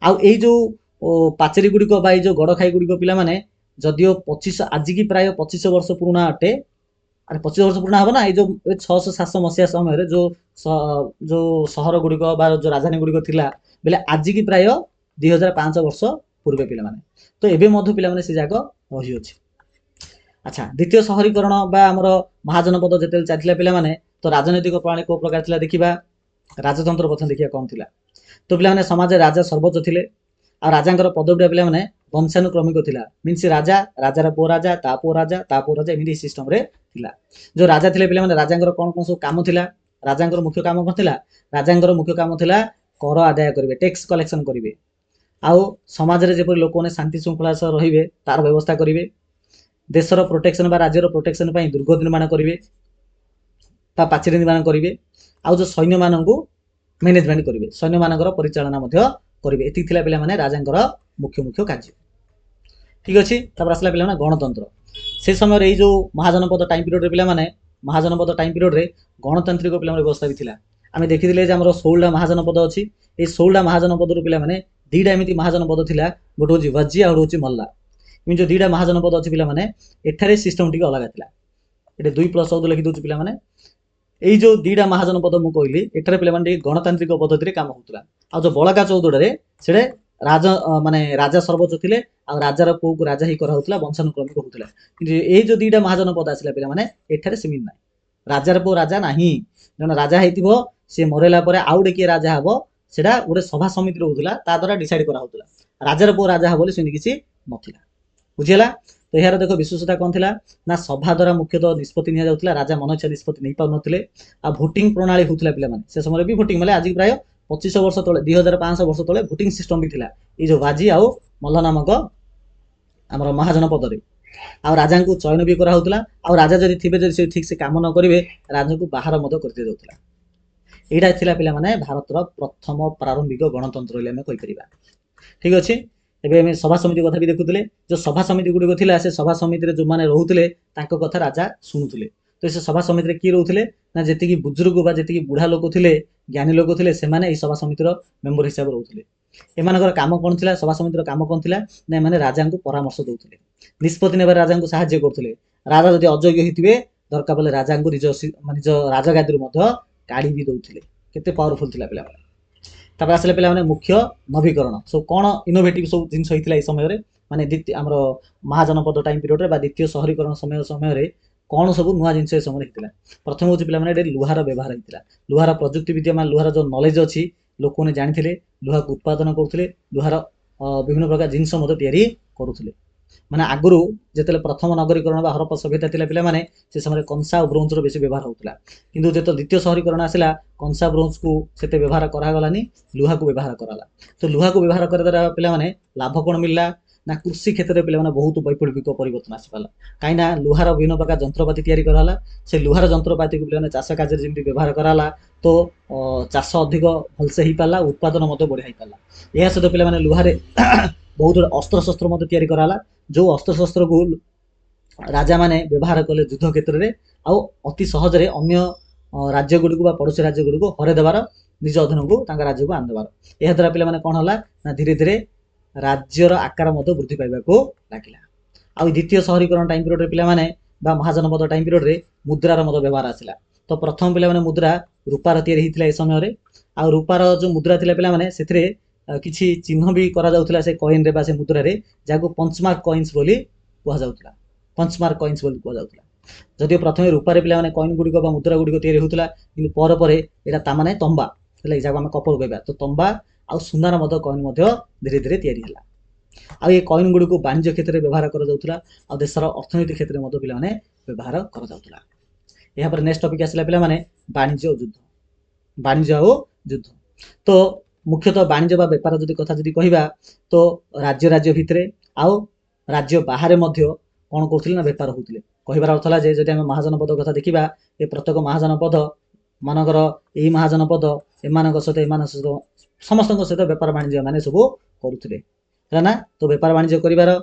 ଆଉ ଏଇ ଯୋଉ ପାଚେରୀ ଗୁଡ଼ିକ ବା ଏଇ ଯୋଉ ଗଡ଼ଖାଇ ଗୁଡ଼ିକ ପିଲାମାନେ ଯଦିଓ ଆଜିକି ପ୍ରାୟ 25 ବର୍ଷ ପୁରୁଣା ଅଟେ। ଆରେ 25 ବର୍ଷ ପୁରୁଣା ହବ ନା, ଏଇ ଯୋଉ 600-700 ମସିହା ସମୟରେ ଯୋଉ ସହର ଗୁଡ଼ିକ ବା ଯୋଉ ରାଜଧାନୀ ଗୁଡ଼ିକ ଥିଲା, ବୋଲେ ଆଜିକି ପ୍ରାୟ 2005 ବର୍ଷ ପୂର୍ବେ ପିଲାମାନେ। ତ ଏବେ ମଧ୍ୟ ପିଲାମାନେ ସେ ଜାଗ ରହିଅଛି। ଆଚ୍ଛା, ଦ୍ୱିତୀୟ ସହରୀକରଣ ବା ଆମର ମହାଜନପଦ ଯେତେବେଳେ ଚାଲିଥିଲା ପିଲାମାନେ, ତ ରାଜନୈତିକ ପ୍ରଣାଳୀ କୋଉ ପ୍ରକାର ଥିଲା ଦେଖିବା। ରାଜତନ୍ତ୍ର ପ୍ରଥମେ ଦେଖିବା କଣ ଥିଲା। ତ ପିଲାମାନେ ସମାଜରେ ରାଜା ସର୍ବୋଚ୍ଚ ଥିଲେ। ଆଉ ରାଜାଙ୍କର ପଦବୀଟା ପିଲାମାନେ ବଂଶାନୁକ୍ରମିକ ଥିଲା। ମିନ୍ସ ରାଜାର ପୁଅ ରାଜା, ତା ପୁଅ ରାଜା, ତା ପୁଅ ରାଜା, ଏମିତି ସିଷ୍ଟମରେ ଥିଲା। ଯୋଉ ରାଜା ଥିଲେ ପିଲାମାନେ, ରାଜାଙ୍କର କଣ କଣ ସବୁ କାମ ଥିଲା। ରାଜାଙ୍କର ମୁଖ୍ୟ କାମ କଣ ଥିଲା, ରାଜାଙ୍କର ମୁଖ୍ୟ କାମ ଥିଲା କର ଆଦାୟ କରିବେ, ଟ୍ୟାକ୍ସ କଲେକ୍ସନ କରିବେ। ଆଉ ସମାଜରେ ଯେପରି ଲୋକମାନେ ଶାନ୍ତି ଶୃଙ୍ଖଳା ସହ ରହିବେ ତାର ବ୍ୟବସ୍ଥା କରିବେ। ଦେଶର ପ୍ରୋଟେକ୍ସନ ବା ରାଜ୍ୟର ପ୍ରୋଟେକ୍ସନ ପାଇଁ ଦୁର୍ଗ ନିର୍ମାଣ କରିବେ ବା ପାଚେରୀ ନିର୍ମାଣ କରିବେ। ଆଉ ଯୋଉ ସୈନ୍ୟମାନଙ୍କୁ ମ୍ୟାନେଜମେଣ୍ଟ କରିବେ, ସୈନ୍ୟମାନଙ୍କର ପରିଚାଳନା ମଧ୍ୟ କରିବେ। ଏତିକି ଥିଲା ପିଲାମାନେ ରାଜାଙ୍କର ମୁଖ୍ୟ କାର୍ଯ୍ୟ। ଠିକ ଅଛି। ତାପରେ ଆସିଲା ପିଲାମାନେ ଗଣତନ୍ତ୍ର। ସେ ସମୟରେ ଏଇ ଯୋଉ ମହାଜନପଦ ଟାଇମ ପିରିୟଡରେ ପିଲାମାନେ, ମହାଜନପଦ ଟାଇମ ପିରିୟଡରେ ଗଣତାନ୍ତ୍ରିକ ପିଲାଙ୍କର ବ୍ୟବସ୍ଥା ବି ଥିଲା। ଆମେ ଦେଖିଥିଲେ ଯେ ଆମର 16ଟା ମହାଜନପଦ ଅଛି। ଏଇ 16ଟା ମହାଜନପଦରୁ ପିଲାମାନେ 2ଟା ଏମିତି ମହାଜନପଦ ଥିଲା, ଗୋଟେ ହଉଛି ୱାଜି ଆଉ ଗୋଟେ ହଉଛି ମଲ୍ଲା। ଏମିତି ଯୋଉ 2ଟା ମହାଜନପଦ ଅଛି ପିଲାମାନେ, ଏଠାରେ ସିଷ୍ଟମ ଟିକେ ଅଲଗା ଥିଲା। ଏଠି 2+14 ଲେଖି ଦଉଛି ପିଲାମାନେ। ଏଇ ଯୋଉ 2ଟା ମହାଜନପଦ ମୁଁ କହିଲି, ଏଠାରେ ପିଲାମାନେ ଟିକେ ଗଣତାନ୍ତ୍ରିକ ପଦ୍ଧତିରେ କାମ ହଉଥିଲା। ଆଉ ଯୋଉ ବଳକା 14ଟାରେ ସେଟା ରାଜା ସର୍ବୋଚ୍ଚ ଥିଲେ, ଆଉ ରାଜାର ପୁଅକୁ ରାଜା ହିଁ କରାହଉଥିଲା, ବଂଶାନୁକ୍ରମିକ ହଉଥିଲା। କିନ୍ତୁ ଏଇ ଯୋଉ 2ଟା ମହାଜନପଦ ଆସିଲା ପିଲାମାନେ, ଏଠାରେ ସେମିତି ନାହିଁ। ରାଜାର ପୁଅ ରାଜା ନାହିଁ। ଜଣେ ରାଜା ହେଇଥିବ, ସେ ମରେଇଲା ପରେ ଆଉ ଗୋଟେ କିଏ ରାଜା ହବ, ସେଟା ଗୋଟେ ସଭା ସମିତି ରହୁଥିଲା, ତା ଦ୍ୱାରା ଡିସାଇଡ କରାହଉଥିଲା। ରାଜାର ପୁଅ ରାଜା ହବ ବୋଲି ସେମିତି କିଛି ନଥିଲା। ବୁଝିହେଲା। ତ ଏହାର ଦେଖ ବିଶେଷତା କଣ ଥିଲା ନା, ସଭା ଦ୍ୱାରା ମୁଖ୍ୟତଃ ନିଷ୍ପତ୍ତି ନିଆଯାଉଥିଲା, ରାଜା ମନ ଇଚ୍ଛା ନିଷ୍ପତ୍ତି ନେଇ ପାରୁନଥିଲେ। ଆଉ ଭୋଟିଂ ପ୍ରଣାଳୀ ହଉଥିଲା ପିଲାମାନେ, ସେ ସମୟରେ ବି ଭୋଟିଂ, ମାନେ ଆଜି ପ୍ରାୟ 25 ବର୍ଷ ତଳେ, 2500 ବର୍ଷ ତଳେ ଭୋଟିଂ ସିଷ୍ଟମ ବି ଥିଲା, ଏଇ ଯୋଉ ୱାଜି ଆଉ ମଲ୍ଲ ନାମକ ଆମର ମହାଜନପଦରେ। ଆଉ ରାଜାଙ୍କୁ ଚୟନ ବି କରାହଉଥିଲା। ଆଉ ରାଜା ଯଦି ଥିବେ, ଯଦି ସେ ଠିକ ସେ କାମ ନ କରିବେ, ରାଜାଙ୍କୁ ବାହାର ମଧ୍ୟ କରିଦିଆଯାଉଥିଲା। ଏଇଟା ଥିଲା ପିଲାମାନେ ଭାରତର ପ୍ରଥମ ପ୍ରାରମ୍ଭିକ ଗଣତନ୍ତ୍ର ବୋଲି ଆମେ କହିପାରିବା। ଠିକ ଅଛି। ଏବେ ଆମେ ସଭା ସମିତି କଥା ବି ଦେଖୁଥିଲେ। ଯୋଉ ସଭା ସମିତି ଗୁଡ଼ିକ ଥିଲା, ସେ ସଭା ସମିତିରେ ଯୋଉମାନେ ରହୁଥିଲେ, ତାଙ୍କ କଥା ରାଜା ଶୁଣୁଥିଲେ। ତ ସେ ସଭା ସମିତିରେ କିଏ ରହୁଥିଲେ ନା, ଯେତିକି ବୁଜୁର୍ଗ ବା ଯେତିକି ବୁଢା ଲୋକ ଥିଲେ, ଜ୍ଞାନୀ ଲୋକ ଥିଲେ, ସେମାନେ ଏଇ ସଭା ସମିତିର ମେମ୍ବର ହିସାବରେ ରହୁଥିଲେ। ଏମାନଙ୍କର କାମ କଣ ଥିଲା, ସଭା ସମିତିର କାମ କଣ ଥିଲା ନା, ଏମାନେ ରାଜାଙ୍କୁ ପରାମର୍ଶ ଦଉଥିଲେ, ନିଷ୍ପତ୍ତି ନେବାରେ ରାଜାଙ୍କୁ ସାହାଯ୍ୟ କରୁଥିଲେ। ରାଜା ଯଦି ଅଯୋଗ୍ୟ ହେଇଥିବେ, ଦରକାର ପଡ଼ିଲେ ରାଜାଙ୍କୁ ନିଜ ରାଜଗାଦିରୁ ମଧ୍ୟ କାଢି ବି ଦଉଥିଲେ। କେତେ ପାୱାରଫୁଲ ଥିଲା ପିଲାମାନେ। ତାପରେ ଆସିଲେ ପିଲାମାନେ ମୁଖ୍ୟ ନବୀକରଣ। ସବୁ କଣ ଇନୋଭେଟିଭ ସବୁ ଜିନିଷ ହେଇଥିଲା ଏଇ ସମୟରେ, ମାନେ ଆମର ମହାଜନପଦ ଟାଇମ ପିରିୟଡରେ ବା ଦ୍ୱିତୀୟ ସହରୀକରଣ ସମୟରେ କଣ ସବୁ ନୂଆ ଜିନିଷ ଏ ସମୟରେ ହେଇଥିଲା। ପ୍ରଥମ ହଉଛି ପିଲାମାନେ ଏଠି ଲୁହାର ବ୍ୟବହାର ହେଇଥିଲା। ଲୁହାର ପ୍ରଯୁକ୍ତି ବିଦ୍ୟା, ମାନେ ଲୁହାର ଯୋଉ ନଲେଜ ଅଛି, ଲୋକମାନେ ଜାଣିଥିଲେ, ଲୁହାକୁ ଉତ୍ପାଦନ କରୁଥିଲେ, ଲୁହାର ବିଭିନ୍ନ ପ୍ରକାର ଜିନିଷ ମଧ୍ୟ ତିଆରି କରୁଥିଲେ। ମାନେ ଆଗରୁ ଯେତେବେଳେ ପ୍ରଥମ ନଗରୀକରଣ ବା ହରପ୍ପା ସଭ୍ୟତା ଥିଲା ପିଲାମାନେ ସେ ସମୟରେ କଂସା ଓ ବ୍ରୋଞ୍ଜର ବେଶୀ ବ୍ୟବହାର ହେଉଥିଲା। କିନ୍ତୁ ଯେତେବେଳେ ଦ୍ୱିତୀୟ ସହରୀକରଣ ଆସିଲା କଂସା ବ୍ରୋଞ୍ଜକୁ ସେତେ ବ୍ୟବହାର କରାଗଲାନି, ଲୁହାକୁ ବ୍ୟବହାର କରାଗଲା। ତ ଲୁହାକୁ ବ୍ୟବହାର କରିବା ଦ୍ୱାରା ପିଲାମାନେ ଲାଭ କ'ଣ ମିଳିଲା ନା କୃଷି କ୍ଷେତ୍ରରେ ପିଲାମାନେ ବହୁତ ବୈପ୍ଳବିକ ପରିବର୍ତ୍ତନ ଆସିପାରିଲା। କାହିଁକିନା ଲୁହାର ବିଭିନ୍ନ ପ୍ରକାର ଯନ୍ତ୍ରପାତି ତିଆରି କରାହେଲା। ସେ ଲୁହାର ଯନ୍ତ୍ରପାତିକୁ ପିଲାମାନେ ଚାଷ କାର୍ଯ୍ୟରେ ଯେମିତି ବ୍ୟବହାର କରାହେଲା ତ ଚାଷ ଅଧିକ ଭଲସେ ହେଇପାରିଲା, ଉତ୍ପାଦନ ମଧ୍ୟ ବଢ଼ିଆ ହେଇପାରିଲା। ଏହା ସହିତ ପିଲାମାନେ ଲୁହାରେ ବହୁତ ଗୁଡ଼ିଏ ଅସ୍ତ୍ରଶସ୍ତ୍ର ମଧ୍ୟ ତିଆରି କରାହେଲା, ଯେଉଁ ଅସ୍ତ୍ରଶସ୍ତ୍ରକୁ ରାଜାମାନେ ବ୍ୟବହାର କଲେ ଯୁଦ୍ଧ କ୍ଷେତ୍ରରେ ଆଉ ଅତି ସହଜରେ ଅନ୍ୟ ରାଜ୍ୟଗୁଡ଼ିକୁ ବା ପଡ଼ୋଶୀ ରାଜ୍ୟଗୁଡ଼ିକୁ ହରାଇ ଦେବାର, ନିଜ ଅଧୀନକୁ ତାଙ୍କ ରାଜ୍ୟକୁ ଆଣିଦେବାର। ଏହାଦ୍ୱାରା ପିଲାମାନେ କ'ଣ ହେଲା ନା ଧୀରେ ଧୀରେ ରାଜ୍ୟର ଆକାର ମଧ୍ୟ ବୃଦ୍ଧି ପାଇବାକୁ ଲାଗିଲା। ଆଉ ଦ୍ୱିତୀୟ ସହରୀକରଣ ଟାଇମ୍ ପିରିୟଡ଼ରେ ପିଲାମାନେ ବା ମହାଜନପଦ ଟାଇମ୍ ପିରିୟଡ଼ରେ ମୁଦ୍ରାର ମଧ୍ୟ ବ୍ୟବହାର ଆସିଲା। ତ ପ୍ରଥମ ପିଲାମାନେ ମୁଦ୍ରା ରୂପାର ତିଆରି ହେଇଥିଲା ଏ ସମୟରେ। ଆଉ ରୂପାର ଯେଉଁ ମୁଦ୍ରା ଥିଲା ପିଲାମାନେ ସେଥିରେ କିଛି ଚିହ୍ନ ବି କରାଯାଉଥିଲା ସେ କଏନ୍ରେ ବା ସେ ମୁଦ୍ରାରେ, ଯାହାକୁ ପଞ୍ଚମାର୍କ କଏନ୍ସ ବୋଲି କୁହାଯାଉଥିଲା। ପଞ୍ଚମାର୍କ କଏନ୍ସ ବୋଲି କୁହାଯାଉଥିଲା। ଯଦିଓ ପ୍ରଥମେ ରୂପାରେ ପିଲାମାନେ କଏନ୍ ଗୁଡ଼ିକ ବା ମୁଦ୍ରା ଗୁଡ଼ିକ ତିଆରି ହେଉଥିଲା, କିନ୍ତୁ ପରେ ପରେ ଏଇଟା ତାମାନେ ତମ୍ବା ହେଲା, ଯାହାକୁ ଆମେ କପର କହିବା। ତ ତମ୍ବା ଆଉ ସୁନାର ମଧ୍ୟ କଏନ୍ ମଧ୍ୟ ଧୀରେ ଧୀରେ ତିଆରି ହେଲା। ଆଉ ଏ କଏନ୍ ଗୁଡ଼ିକୁ ବାଣିଜ୍ୟ କ୍ଷେତ୍ରରେ ବ୍ୟବହାର କରାଯାଉଥିଲା, ଆଉ ଦେଶର ଅର୍ଥନୀତି କ୍ଷେତ୍ରରେ ମଧ୍ୟ ପିଲାମାନେ ବ୍ୟବହାର କରାଯାଉଥିଲା। ଏହାପରେ ନେକ୍ସଟ ଟପିକ୍ ଆସିଲା ପିଲାମାନେ ବାଣିଜ୍ୟ ଓ ଯୁଦ୍ଧ। ବାଣିଜ୍ୟ ଆଉ ଯୁଦ୍ଧ। ତ ମୁଖ୍ୟତଃ ବାଣିଜ୍ୟ ବା ବେପାର କଥା ଯଦି କହିବା ତ ରାଜ୍ୟ ରାଜ୍ୟ ଭିତରେ ଆଉ ରାଜ୍ୟ ବାହାରେ ମଧ୍ୟ କ'ଣ କରୁଥିଲେ ନା ବେପାର ହେଉଥିଲେ। କହିବାର ଅର୍ଥ ହେଲା ଯେ ଯଦି ଆମେ ମହାଜନପଦ କଥା ଦେଖିବା, ଏ ପ୍ରତ୍ୟେକ ମହାଜନପଦ ମାନଙ୍କର ଏଇ ମହାଜନପଦ ଏମାନଙ୍କ ସହିତ ଏମାନଙ୍କ ସହିତ ସମସ୍ତଙ୍କ ସହିତ ବେପାର ବାଣିଜ୍ୟ ମାନେ ସବୁ କରୁଥିଲେ ହେଲା ନା। ତ ବେପାର ବାଣିଜ୍ୟ କରିବା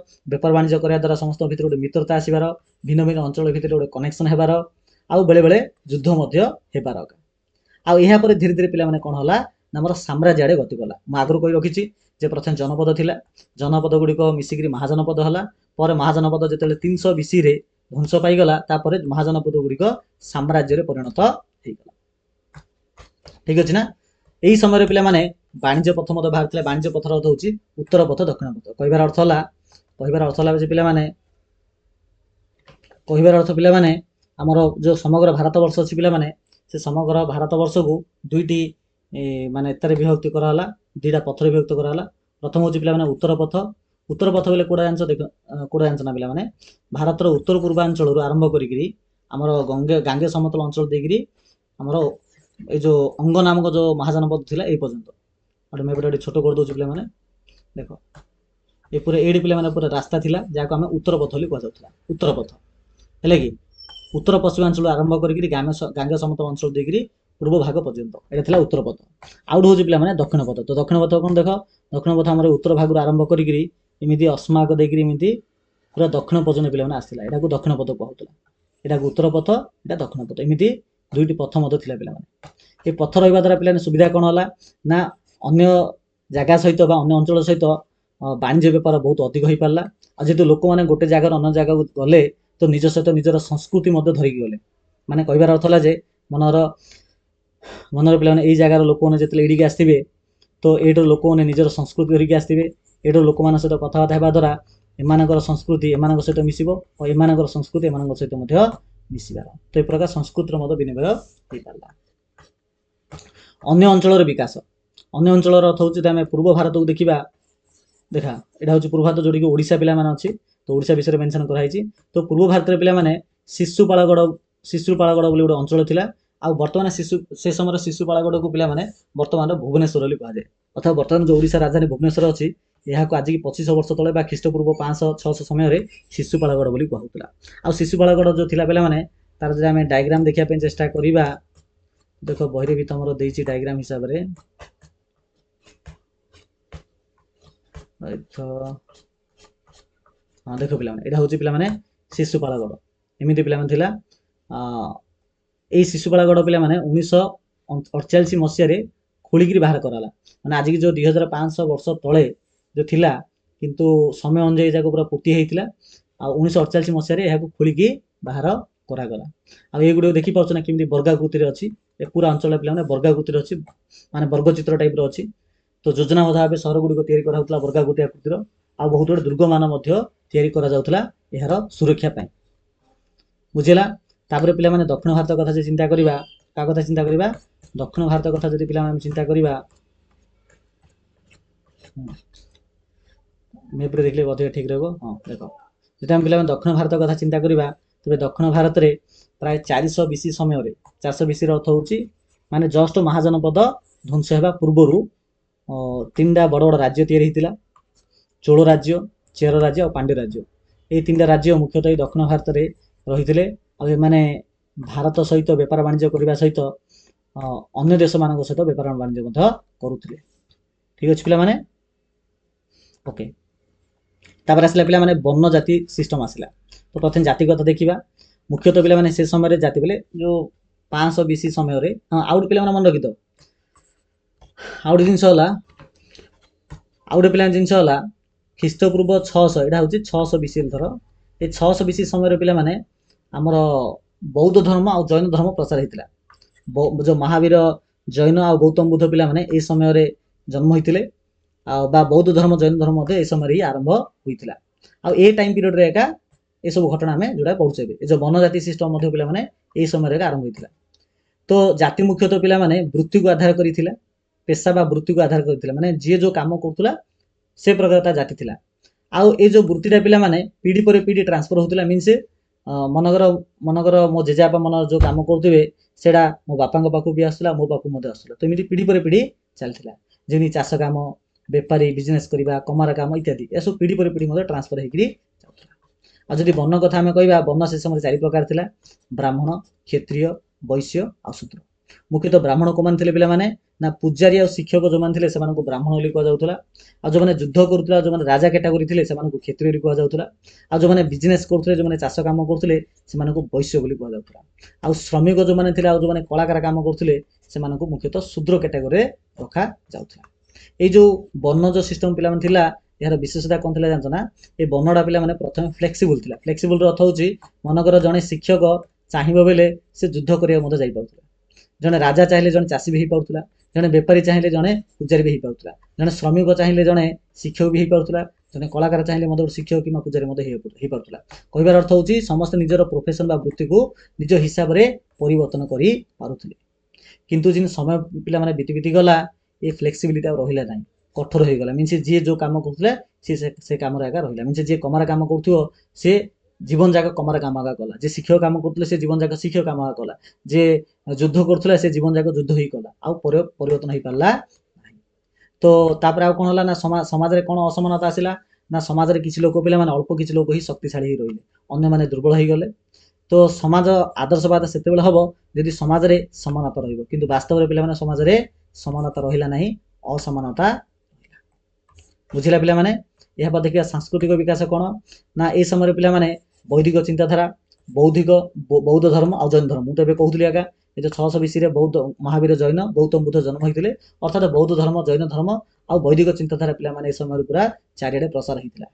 ଦ୍ୱାରା ସମସ୍ତଙ୍କ ଭିତରେ ଗୋଟେ ମିତ୍ରତା ଆସିବାର, ଭିନ୍ନ ଭିନ୍ନ ଅଞ୍ଚଳ ଭିତରେ ଗୋଟେ କନେକ୍ସନ ହେବାର, ଆଉ ବେଳେବେଳେ ଯୁଦ୍ଧ ମଧ୍ୟ ହେବାର। ଆଉ ଏହାପରେ ଧୀରେ ଧୀରେ ପିଲାମାନେ କ'ଣ ହେଲା ନା ଆମର ସାମ୍ରାଜ୍ୟ ଆଡ଼େ ଗତି କଲା। ମୁଁ ଆଗରୁ କହି ରଖିଛି ଯେ ପ୍ରଥମେ ଜନପଦ ଥିଲା, ଜନପଦ ଗୁଡ଼ିକ ମିଶିକିରି ମହାଜନପଦ ହେଲା। ପରେ ମହାଜନପଦ ଯେତେବେଳେ 300 BCରେ ଧ୍ୱଂସ ପାଇଗଲା, ତାପରେ ମହାଜନପଦ ଗୁଡ଼ିକ ସାମ୍ରାଜ୍ୟରେ ପରିଣତ ହେଇଗଲା। ଠିକ ଅଛି ନା। ଏହି ସମୟରେ ପିଲାମାନେ ବାଣିଜ୍ୟ ପଥ ମଧ୍ୟ ବାହାରିଥିଲା। ବାଣିଜ୍ୟ ପଥର ଅର୍ଥ ହେଉଛି ଉତ୍ତର ପଥ ଦକ୍ଷିଣ ପଥ। କହିବାର ଅର୍ଥ ହେଲା ଯେ ପିଲାମାନେ ଆମର ଯେଉଁ ସମଗ୍ର ଭାରତବର୍ଷ ଅଛି ପିଲାମାନେ, ସେ ସମଗ୍ର ଭାରତବର୍ଷକୁ ଦୁଇଟି ମାନେ ଏତରେ ବିଭକ୍ତି କରାହେଲା, ଦୁଇଟା ପଥରେ ବିଭକ୍ତ କରାହେଲା। ପ୍ରଥମ ହେଉଛି ପିଲାମାନେ ଉତ୍ତର ପଥ। ଉତ୍ତର ପଥ ବୋଲେ କୋଉଟା ଜାଣିଛ ନା ପିଲାମାନେ, ଭାରତର ଉତ୍ତର ପୂର୍ବାଞ୍ଚଳରୁ ଆରମ୍ଭ କରିକିରି ଆମର ଗାଙ୍ଗେ ସମତଳ ଅଞ୍ଚଳ ଦେଇକିରି ଆମର ଏଇ ଯେଉଁ ଅଙ୍ଗ ନାମକ ଯେଉଁ ମହାଜନପଦ ଥିଲା ଏଇ ପର୍ଯ୍ୟନ୍ତ। ଗୋଟେ ମ୍ୟାପ୍ରେ ଏଠି ଛୋଟ କରିଦେଉଛି ପିଲାମାନେ, ଦେଖ ଏପରି ଏଇଠି ପିଲାମାନେ ପୁରା ରାସ୍ତା ଥିଲା, ଯାହାକୁ ଆମେ ଉତ୍ତର ପଥ ବୋଲି କୁହାଯାଉଥିଲା। ଉତ୍ତର ପଥ ହେଲେ କି ଉତ୍ତର ପଶ୍ଚିମାଞ୍ଚଳ ଆରମ୍ଭ କରିକିରି ଗାଙ୍ଗେ ସମତଳ ଅଞ୍ଚଳ ଦେଇକିରି ପୂର୍ବ ଭାଗ ପର୍ଯ୍ୟନ୍ତ ଏଇଟା ଥିଲା ଉତ୍ତର ପଥ। ଆଉ ଗୋଟେ ହେଉଛି ପିଲାମାନେ ଦକ୍ଷିଣ ପଥ। ତ ଦକ୍ଷିଣ ପଥ କ'ଣ ଦେଖ, ଦକ୍ଷିଣ ପଥ ଆମର ଉତ୍ତର ଭାଗରୁ ଆରମ୍ଭ କରିକିରି ଏମିତି ଅସ୍ମାକ ଦେଇକିରି ଏମିତି ପୁରା ଦକ୍ଷିଣ ପର୍ଯ୍ୟନ୍ତ ପିଲାମାନେ ଆସିଥିଲା। ଏଟାକୁ ଦକ୍ଷିଣ ପଥ କୁହାଉଥିଲା। ଏଟାକୁ ଉତ୍ତର ପଥ, ଏଟା ଦକ୍ଷିଣ ପଥ, ଏମିତି ଦୁଇଟି ପଥ ମଧ୍ୟ ଥିଲା ପିଲାମାନେ। ଏ ପଥ ରହିବା ଦ୍ୱାରା ପିଲାମାନେ ସୁବିଧା କ'ଣ ହେଲା ନା ଅନ୍ୟ ଜାଗା ସହିତ ବା ଅନ୍ୟ ଅଞ୍ଚଳ ସହିତ ବାଣିଜ୍ୟ ବେପାର ବହୁତ ଅଧିକ ହେଇପାରିଲା। ଆଉ ଯେହେତୁ ଲୋକମାନେ ଗୋଟେ ଜାଗାରୁ ଅନ୍ୟ ଜାଗାକୁ ଗଲେ ତ ନିଜ ସହିତ ନିଜର ସଂସ୍କୃତି ମଧ୍ୟ ଧରିକି ଗଲେ। ମାନେ କହିବାର ଅର୍ଥ ହେଲା ଯେ ମନର ପିଲାମାନେ ଏଇ ଜାଗାର ଲୋକମାନେ ଯେତେବେଳେ ଏଇଠିକି ଆସିଥିବେ ତ ଏଇଠାରୁ ଲୋକମାନେ ନିଜର ସଂସ୍କୃତି ଧରିକି ଆସିଥିବେ। ଏଇଠାରୁ ଲୋକମାନଙ୍କ ସହିତ କଥାବାର୍ତ୍ତା ହେବା ଦ୍ୱାରା ଏମାନଙ୍କର ସଂସ୍କୃତି ଏମାନଙ୍କ ସହିତ ମିଶିବ ଆଉ ଏମାନଙ୍କର ସଂସ୍କୃତି ଏମାନଙ୍କ ସହିତ ମଧ୍ୟ ମିଶିବାର। ତ ଏ ପ୍ରକାର ସଂସ୍କୃତିର ମଧ୍ୟ ବିନିମୟ ହେଇପାରିଲା। ଅନ୍ୟ ଅଞ୍ଚଳର ବିକାଶ। ଅନ୍ୟ ଅଞ୍ଚଳର ଅର୍ଥ ହେଉଛି ଆମେ ପୂର୍ବ ଭାରତକୁ ଦେଖିବା, ଦେଖା ଏଇଟା ହେଉଛି ପୂର୍ବ ଭାରତ ଯୋଉଠିକି ଓଡ଼ିଶା ପିଲାମାନେ ଅଛି। ତ ଓଡ଼ିଶା ବିଷୟରେ ମେନସନ୍ କରାଯାଇଛି। ତ ପୂର୍ବ ଭାରତରେ ପିଲାମାନେ ଶିଶୁପାଳଗଡ଼ ବୋଲି ଗୋଟେ ଅଞ୍ଚଳ ଥିଲା। ଆଉ ବର୍ତ୍ତମାନ ସେ ସମୟର ଶିଶୁପାଳଗଡ଼କୁ ପିଲାମାନେ ବର୍ତ୍ତମାନର ଭୁବନେଶ୍ୱର ବୋଲି କୁହାଯାଏ। ଅର୍ଥାତ୍ ବର୍ତ୍ତମାନ ଯେଉଁ ଓଡ଼ିଶା ରାଜଧାନୀ ଭୁବନେଶ୍ୱର ଅଛି, ଏହାକୁ ଆଜିକି 2500 ବର୍ଷ ତଳେ ବା ଖ୍ରୀଷ୍ଟପୂର୍ବ 500-600 ସମୟରେ ଶିଶୁପାଳଗଡ଼ ବୋଲି କୁହାଯାଉଥିଲା। ଆଉ ଶିଶୁପାଳଗଡ଼ ଯେଉଁ ଥିଲା ପିଲାମାନେ, ତାର ଯଦି ଆମେ ଡାଇଗ୍ରାମ ଦେଖିବା ପାଇଁ ଚେଷ୍ଟା କରିବା, ଦେଖ ବହିରେ ବି ତମର ଦେଇଛି ଡାଇଗ୍ରାମ ହିସାବରେ। ହଁ ଦେଖ ପିଲାମାନେ, ଏଇଟା ହେଉଛି ପିଲାମାନେ ଶିଶୁପାଳଗଡ଼। ଏମିତି ପିଲାମାନେ ଥିଲା। ଏଇ ଶିଶୁପାଳଗଡ଼ ପିଲାମାନେ 1948 ମସିହାରେ ଖୋଳିକିରି ବାହାର କରାଗଲା। ମାନେ ଆଜିକି ଯେଉଁ 2500 ବର୍ଷ ତଳେ ଯେଉଁ ଥିଲା, କିନ୍ତୁ ସମୟ ଅନୁଯାୟୀ ଯାକୁ ପୁରା ପୋତି ହେଇଥିଲା। ଆଉ 1948 ମସିହାରେ ଏହାକୁ ଖୋଳିକି ବାହାର କରାଗଲା। ଆଉ ଏଇଗୁଡ଼ିକ ଦେଖିପାରୁଛ ନା କେମିତି ବର୍ଗାକୃତିରେ ଅଛି। ଏ ପୁରା ଅଞ୍ଚଳ ପିଲାମାନେ ବର୍ଗାକୃତିରେ ଅଛି, ମାନେ ବର୍ଗଚିତ୍ର ଟାଇପ୍ର ଅଛି। ତ ଯୋଜନାବଦ୍ଧ ଭାବେ ସହର ଗୁଡ଼ିକ ତିଆରି କରାଯାଉଥିଲା ବର୍ଗାକୃତି ଆକୃତିର। ଆଉ ବହୁତ ଗୁଡ଼ିଏ ଦୁର୍ଗମାନ ମଧ୍ୟ ତିଆରି କରାଯାଉଥିଲା ଏହାର ସୁରକ୍ଷା ପାଇଁ। ବୁଝିଲା। ତାପରେ ପିଲାମାନେ ଦକ୍ଷିଣ ଭାରତ କଥା ଯଦି ଚିନ୍ତା କରିବା, କାହା କଥା ଚିନ୍ତା କରିବା, ଦକ୍ଷିଣ ଭାରତ କଥା ଯଦି ପିଲାମାନେ ଚିନ୍ତା କରିବା, ମ୍ୟାପ୍ରେ ଦେଖିଲେ ଅଧିକ ଠିକ୍ ରହିବ। ହଁ ଦେଖ যেটা আমি ପିଲାମାନେ ଦକ୍ଷିଣ ଭାରତ କଥା ଚିନ୍ତା କରିବା ତେବେ ଦକ୍ଷିଣ ଭାରତରେ ପ୍ରାୟ 400 BC ସମୟରେ 400 BC ର ଅର୍ଥ ହେଉଛି ମାନେ ଜଷ୍ଟ ମହାଜନପଦ ଧ୍ୱଂସ ହେବା ପୂର୍ବରୁ ତିନିଟା ବଡ଼ ବଡ଼ ରାଜ୍ୟ ତିଆରି ହେଇଥିଲା। ଚୋଳ ରାଜ୍ୟ, ଚେର ରାଜ୍ୟ ଆଉ ପାଣ୍ଡ୍ୟ ରାଜ୍ୟ। ଏଇ ତିନିଟା ରାଜ୍ୟ ମୁଖ୍ୟତଃ ଏଇ ଦକ୍ଷିଣ ଭାରତରେ ରହିଥିଲେ। ଆଉ ଏମାନେ ଭାରତ ସହିତ ବେପାର ବାଣିଜ୍ୟ କରିବା ସହିତ ଅନ୍ୟ ଦେଶମାନଙ୍କ ସହିତ ବେପାର ବାଣିଜ୍ୟ ମଧ୍ୟ କରୁଥିଲେ। ଠିକ୍ ଅଛି ପିଲାମାନେ, ଓକେ। ତାପରେ ଆସିଲା ପିଲାମାନେ ବର୍ଣ୍ଣ ଜାତି ସିଷ୍ଟମ ଆସିଲା। ତ ପ୍ରଥମେ ଜାତିଗତ ଦେଖିବା। ମୁଖ୍ୟତଃ ପିଲାମାନେ ସେ ସମୟରେ ଜାତି ବୋଲେ ଯୋଉ 500 BC ସମୟରେ ଆଉ ଗୋଟେ ପିଲାମାନେ ମନେ ରଖିଥ, ଆଉ ଗୋଟେ ଜିନିଷ ହେଲା ଖ୍ରୀଷ୍ଟପୂର୍ବ 600, ଏଇଟା ହେଉଛି 600 BC ଧର। ଏ 600 BC ସମୟରେ ପିଲାମାନେ ଆମର ବୌଦ୍ଧ ଧର୍ମ ଆଉ ଜୈନ ଧର୍ମ ପ୍ରଚାର ହେଇଥିଲା। ଯୋଉ ମହାବୀର ଜୈନ ଆଉ ଗୌତମ ବୁଦ୍ଧ ପିଲାମାନେ ଏଇ ସମୟରେ ଜନ୍ମ ହୋଇଥିଲେ। ଆଉ ବା ବୌଦ୍ଧ ଧର୍ମ ଜୈନ ଧର୍ମ ମଧ୍ୟ ଏ ସମୟରେ ହିଁ ଆରମ୍ଭ ହୋଇଥିଲା। ଆଉ ଏ ଟାଇମ୍ ପିରିୟଡ଼ରେ ଏକା ଏସବୁ ଘଟଣା ଆମେ ଯୋଉଟା ପଢୁଛେ ଏବେ, ଏ ଯୋଉ ବନଜାତି ସିଷ୍ଟମ ମଧ୍ୟ ପିଲାମାନେ ଏଇ ସମୟରେ ଏକା ଆରମ୍ଭ ହୋଇଥିଲା। ତ ଜାତି ମୁଖ୍ୟତଃ ପିଲାମାନେ ବୃତ୍ତିକୁ ଆଧାର କରିଥିଲା, ପେଶା ବା ବୃତ୍ତିକୁ ଆଧାର କରିଥିଲା, ମାନେ ଯିଏ ଯୋଉ କାମ କରୁଥିଲା ସେ ପ୍ରକାର ତା ଜାତି ଥିଲା। ଆଉ ଏ ଯୋଉ ବୃତ୍ତିଟା ପିଲାମାନେ ପିଢ଼ି ପରେ ପିଢ଼ି ଟ୍ରାନ୍ସଫର ହଉଥିଲା। ମିନ୍ସ ମନେକର ମୋ ଜେଜେବାପା ମନ ଯୋଉ କାମ କରୁଥିବେ ସେଇଟା ମୋ ବାପାଙ୍କ ପାଖକୁ ବି ଆସୁଥିଲା, ମୋ ପାଖକୁ ମଧ୍ୟ ଆସୁଥିଲା। ତ ଏମିତି ପିଢ଼ି ପରେ ପିଢ଼ି ଚାଲିଥିଲା। ଯେମିତି ଚାଷ କାମ, ବେପାରୀ, ବିଜନେସ୍ କରିବା, କମାର କାମ ଇତ୍ୟାଦି, ଏସବୁ ପିଢ଼ି ପରେ ପିଢ଼ି ମଧ୍ୟ ଟ୍ରାନ୍ସଫର ହେଇକିରି ଯାଉଥିଲା। ଆଉ ଯଦି ବର୍ଣ୍ଣ କଥା ଆମେ କହିବା, ବର୍ଣ୍ଣ ସେ ସମୟରେ 4 ପ୍ରକାର ଥିଲା: ବ୍ରାହ୍ମଣ, କ୍ଷତ୍ରିୟ, ବୈଶ୍ୟ ଆଉ ଶୂଦ୍ର। ମୁଖ୍ୟତଃ ବ୍ରାହ୍ମଣ କୋଉମାନେ ଥିଲେ ପିଲାମାନେ ନା ପୂଜାରୀ ଆଉ ଶିକ୍ଷକ ଯୋଉମାନେ ଥିଲେ ସେମାନଙ୍କୁ ବ୍ରାହ୍ମଣ ବୋଲି କୁହାଯାଉଥିଲା। ଆଉ ଯୋଉମାନେ ଯୁଦ୍ଧ କରୁଥିଲା, ଯୋଉମାନେ ରାଜା କ୍ୟାଟାଗୋରୀ ଥିଲେ ସେମାନଙ୍କୁ କ୍ଷତ୍ରିୟ ବୋଲି କୁହାଯାଉଥିଲା। ଆଉ ଯୋଉମାନେ ବିଜନେସ୍ କରୁଥିଲେ, ଯୋଉମାନେ ଚାଷ କାମ କରୁଥିଲେ ସେମାନଙ୍କୁ ବୈଶ୍ୟ ବୋଲି କୁହାଯାଉଥିଲା। ଆଉ ଶ୍ରମିକ ଯୋଉମାନେ ଥିଲେ ଆଉ ଯୋଉମାନେ କଳାକାର କାମ କରୁଥିଲେ ସେମାନଙ୍କୁ ମୁଖ୍ୟତଃ ଶୂଦ୍ର କ୍ୟାଟାଗୋରୀରେ ରଖାଯାଉଥିଲା। ଏଇ ଯୋଉ ବର୍ଣ୍ଣ ଯୋଉ ସିଷ୍ଟମ ପିଲାମାନେ ଥିଲା, ଏହାର ବିଶେଷତା କଣ ଥିଲା ଜାଣିଛ ନା? ଏ ବର୍ଣ୍ଣଟା ପିଲାମାନେ ପ୍ରଥମେ ଫ୍ଲେକ୍ସିବୁଲ ଥିଲା। ଫ୍ଲେକ୍ସିବୁଲର ଅର୍ଥ ହେଉଛି ମନେକର ଜଣେ ଶିକ୍ଷକ ଚାହିଁବ ବେଲେ ସେ ଯୁଦ୍ଧ କରିବାକୁ ମଧ୍ୟ ଯାଇପାରୁଥିଲା। ଜଣେ ରାଜା ଚାହିଁଲେ ଜଣେ ଚାଷୀ ବି ହେଇପାରୁଥିଲା। ଜଣେ ବେପାରୀ ଚାହିଁଲେ ଜଣେ ପୂଜାରୀ ବି ହେଇପାରୁଥିଲା। ଜଣେ ଶ୍ରମିକ ଚାହିଁଲେ ଜଣେ ଶିକ୍ଷକ ବି ହେଇପାରୁଥିଲା। ଜଣେ କଳାକାର ଚାହିଁଲେ ମଧ୍ୟ ଗୋଟେ ଶିକ୍ଷକ କିମ୍ବା ପୂଜାରୀ ମଧ୍ୟ ହେଇପାରୁଥିଲା। କହିବାର ଅର୍ଥ ହେଉଛି ସମସ୍ତେ ନିଜର ପ୍ରଫେସନ ବା ବୃତ୍ତିକୁ ନିଜ ହିସାବରେ ପରିବର୍ତ୍ତନ କରିପାରୁଥିଲେ। କିନ୍ତୁ ଯେମିତି ସମୟ ପିଲାମାନେ ବିତି ଗଲା, ଏ ଫ୍ଲେକ୍ସିବିଲିଟି ଆଉ ରହିଲା ନାହିଁ, କଠୋର ହେଇଗଲା। ମିନ୍ସ ଯିଏ ଯୋଉ କାମ କରୁଥିଲା ସେ କାମରେ ଏକା ରହିଲା। ମିନ୍ସ ଯିଏ କମାର କାମ କରୁଥିବ ସେ ଜୀବନ ଯାକ କମାର କାମ ଏକା କଲା। ଯେ ଶିକ୍ଷକ କାମ କରୁଥିଲେ ସେ ଜୀବନ ଯାକ ଶିକ୍ଷକ କାମ ଏକା କଲା। ଯେ ଯୁଦ୍ଧ କରୁଥିଲା ସେ ଜୀବନ ଯାକ ଯୁଦ୍ଧ ହିଁ କଲା, ଆଉ ପରିବର୍ତ୍ତନ ହେଇପାରିଲା ନାହିଁ। ତ ତାପରେ ଆଉ କଣ ହେଲା ନା ସମାଜରେ କଣ ଅସମାନତା ଆସିଲା ନା ସମାଜରେ କିଛି ଲୋକ ପିଲାମାନେ ଅଳ୍ପ କିଛି ଲୋକ ହିଁ ଶକ୍ତିଶାଳୀ ହେଇ ରହିଲେ, ଅନ୍ୟମାନେ ଦୁର୍ବଳ ହେଇଗଲେ। ତ ସମାଜ ଆଦର୍ଶବାଦ ସେତେବେଳେ ହବ ଯଦି ସମାଜରେ ସମାନତା ରହିବ। କିନ୍ତୁ ବାସ୍ତବରେ ପିଲାମାନେ ସମାଜରେ ସମାନତା ରହିଲା ନାହିଁ, ଅସମାନତା ରହିଲା। ବୁଝିଲା ପିଲାମାନେ? ଏହା ପରେ ଦେଖିବା ସାଂସ୍କୃତିକ ବିକାଶ କଣ ନା ଏଇ ସମୟରେ ପିଲାମାନେ ବୈଦିକ ଚିନ୍ତାଧାରା, ବୌଦ୍ଧ ଧର୍ମ ଆଉ ଜୈନ ଧର୍ମ, ମୁଁ ତ ଏବେ କହୁଥିଲି ଆଜ୍ଞା ଏ ଯୋଉ 600 BCରେ ବୌଦ୍ଧ ମହାବୀର ଜୈନ ଗୌତମ ବୁଦ୍ଧ ଜନ୍ମ ହୋଇଥିଲେ। ଅର୍ଥାତ୍ ବୌଦ୍ଧ ଧର୍ମ, ଜୈନ ଧର୍ମ ଆଉ ବୈଦିକ ଚିନ୍ତାଧାରା ପିଲାମାନେ ଏ ସମୟରେ ପୁରା ଚାରିଆଡେ ପ୍ରସାର ହେଇଥିଲା।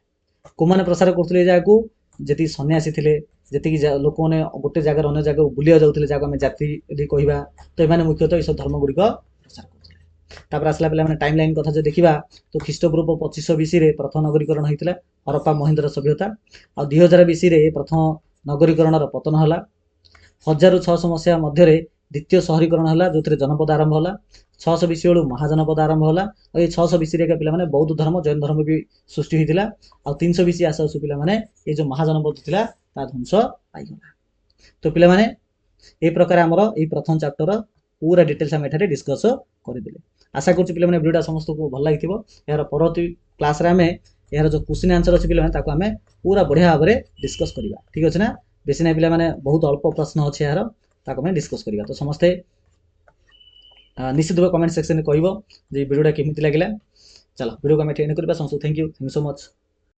କୋଉମାନେ ପ୍ରସାର କରୁଥିଲେ? ଏ ଜାଗାକୁ ଯେତିକି ସନ୍ନ୍ୟାସୀ ଥିଲେ, ଯେତିକି ଲୋକମାନେ ଗୋଟେ ଜାଗାରୁ ଅନ୍ୟ ଜାଗାକୁ ବୁଲିବାକୁ ଯାଉଥିଲେ, ଯାହାକୁ ଆମେ ଜାତି ବୋଲି କହିବା, ତ ଏମାନେ ମୁଖ୍ୟତଃ ଏସବୁ ଧର୍ମ ଗୁଡ଼ିକ ପ୍ରସାର କରୁଥିଲେ। ତାପରେ ଆସିଲା ପିଲାମାନେ ଟାଇମ୍ ଲାଇନ୍ କଥା ଯଦି ଦେଖିବା ତ ଖ୍ରୀଷ୍ଟପୂର୍ବ 2500 BCରେ ପ୍ରଥମ ନଗରୀକରଣ ହେଇଥିଲା, ହରପ୍ପା ମହେନ୍ଦ୍ର ସଭ୍ୟତା। ଆଉ 2000 BCରେ ପ୍ରଥମ ନଗରୀକରଣର ପତନ ହେଲା। 1600 ମସିହା ମଧ୍ୟରେ ଦ୍ୱିତୀୟ ସହରୀକରଣ ହେଲା, ଯୋଉଥିରେ ଜନପଦ ଆରମ୍ଭ ହେଲା। 600 BC ବେଳୁ ମହାଜନପଦ ଆରମ୍ଭ ହେଲା। ଆଉ ଏଇ 600 BCରେ ଏକା ପିଲାମାନେ ବୌଦ୍ଧ ଧର୍ମ, ଜୈନ ଧର୍ମ ବି ସୃଷ୍ଟି ହେଇଥିଲା। ଆଉ 300 BC ଆସୁ ପିଲାମାନେ ଏଇ ଯୋଉ ମହାଜନପଦ ଥିଲା ତା ଧ୍ୱଂସ ପାଇଗଲା। ତ ପିଲାମାନେ এই ପ୍ରକାର ଆମର ଏଇ ପ୍ରଥମ ଚାପ୍ଟର ପୁରା ଡିଟେଲ୍ସ ଆମେ ଏଠାରେ ଡିସ୍କସ୍ କରିଦେଲେ। ଆଶା କରୁଛି ପିଲାମାନେ ଭିଡ଼ିଓଟା ସମସ୍ତଙ୍କୁ ଭଲ ଲାଗିଥିବ। ଏହାର ପରବର୍ତ୍ତୀ କ୍ଲାସ୍ରେ ଆମେ ଏହାର ଯୋଉ କ୍ୱେଶ୍ଚିନ୍ ଆନ୍ସର ଅଛି ପିଲାମାନେ ତାକୁ ଆମେ ପୁରା ବଢ଼ିଆ ଭାବରେ ଡିସ୍କସ୍ କରିବା। ଠିକ୍ ଅଛି ନା? ବେଶୀ ନାହିଁ ପିଲାମାନେ, ବହୁତ ଅଳ୍ପ ପ୍ରଶ୍ନ ଅଛି ଏହାର, ତାକୁ ଆମେ ଡିସ୍କସ୍ କରିବା। ତ ସମସ୍ତେ ନିଶ୍ଚିତ ଭାବେ କମେଣ୍ଟ ସେକ୍ସନରେ କହିବ ଯେ ଭିଡ଼ିଓଟା କେମିତି ଲାଗିଲା। ଚାଲ ଭିଡ଼ିଓକୁ ଆମେ ଏଠି ଏଣ୍ଡ କରିବା। ସମସ୍ତଙ୍କୁ ଥ୍ୟାଙ୍କ ୟୁ ସୋ ମଚ୍।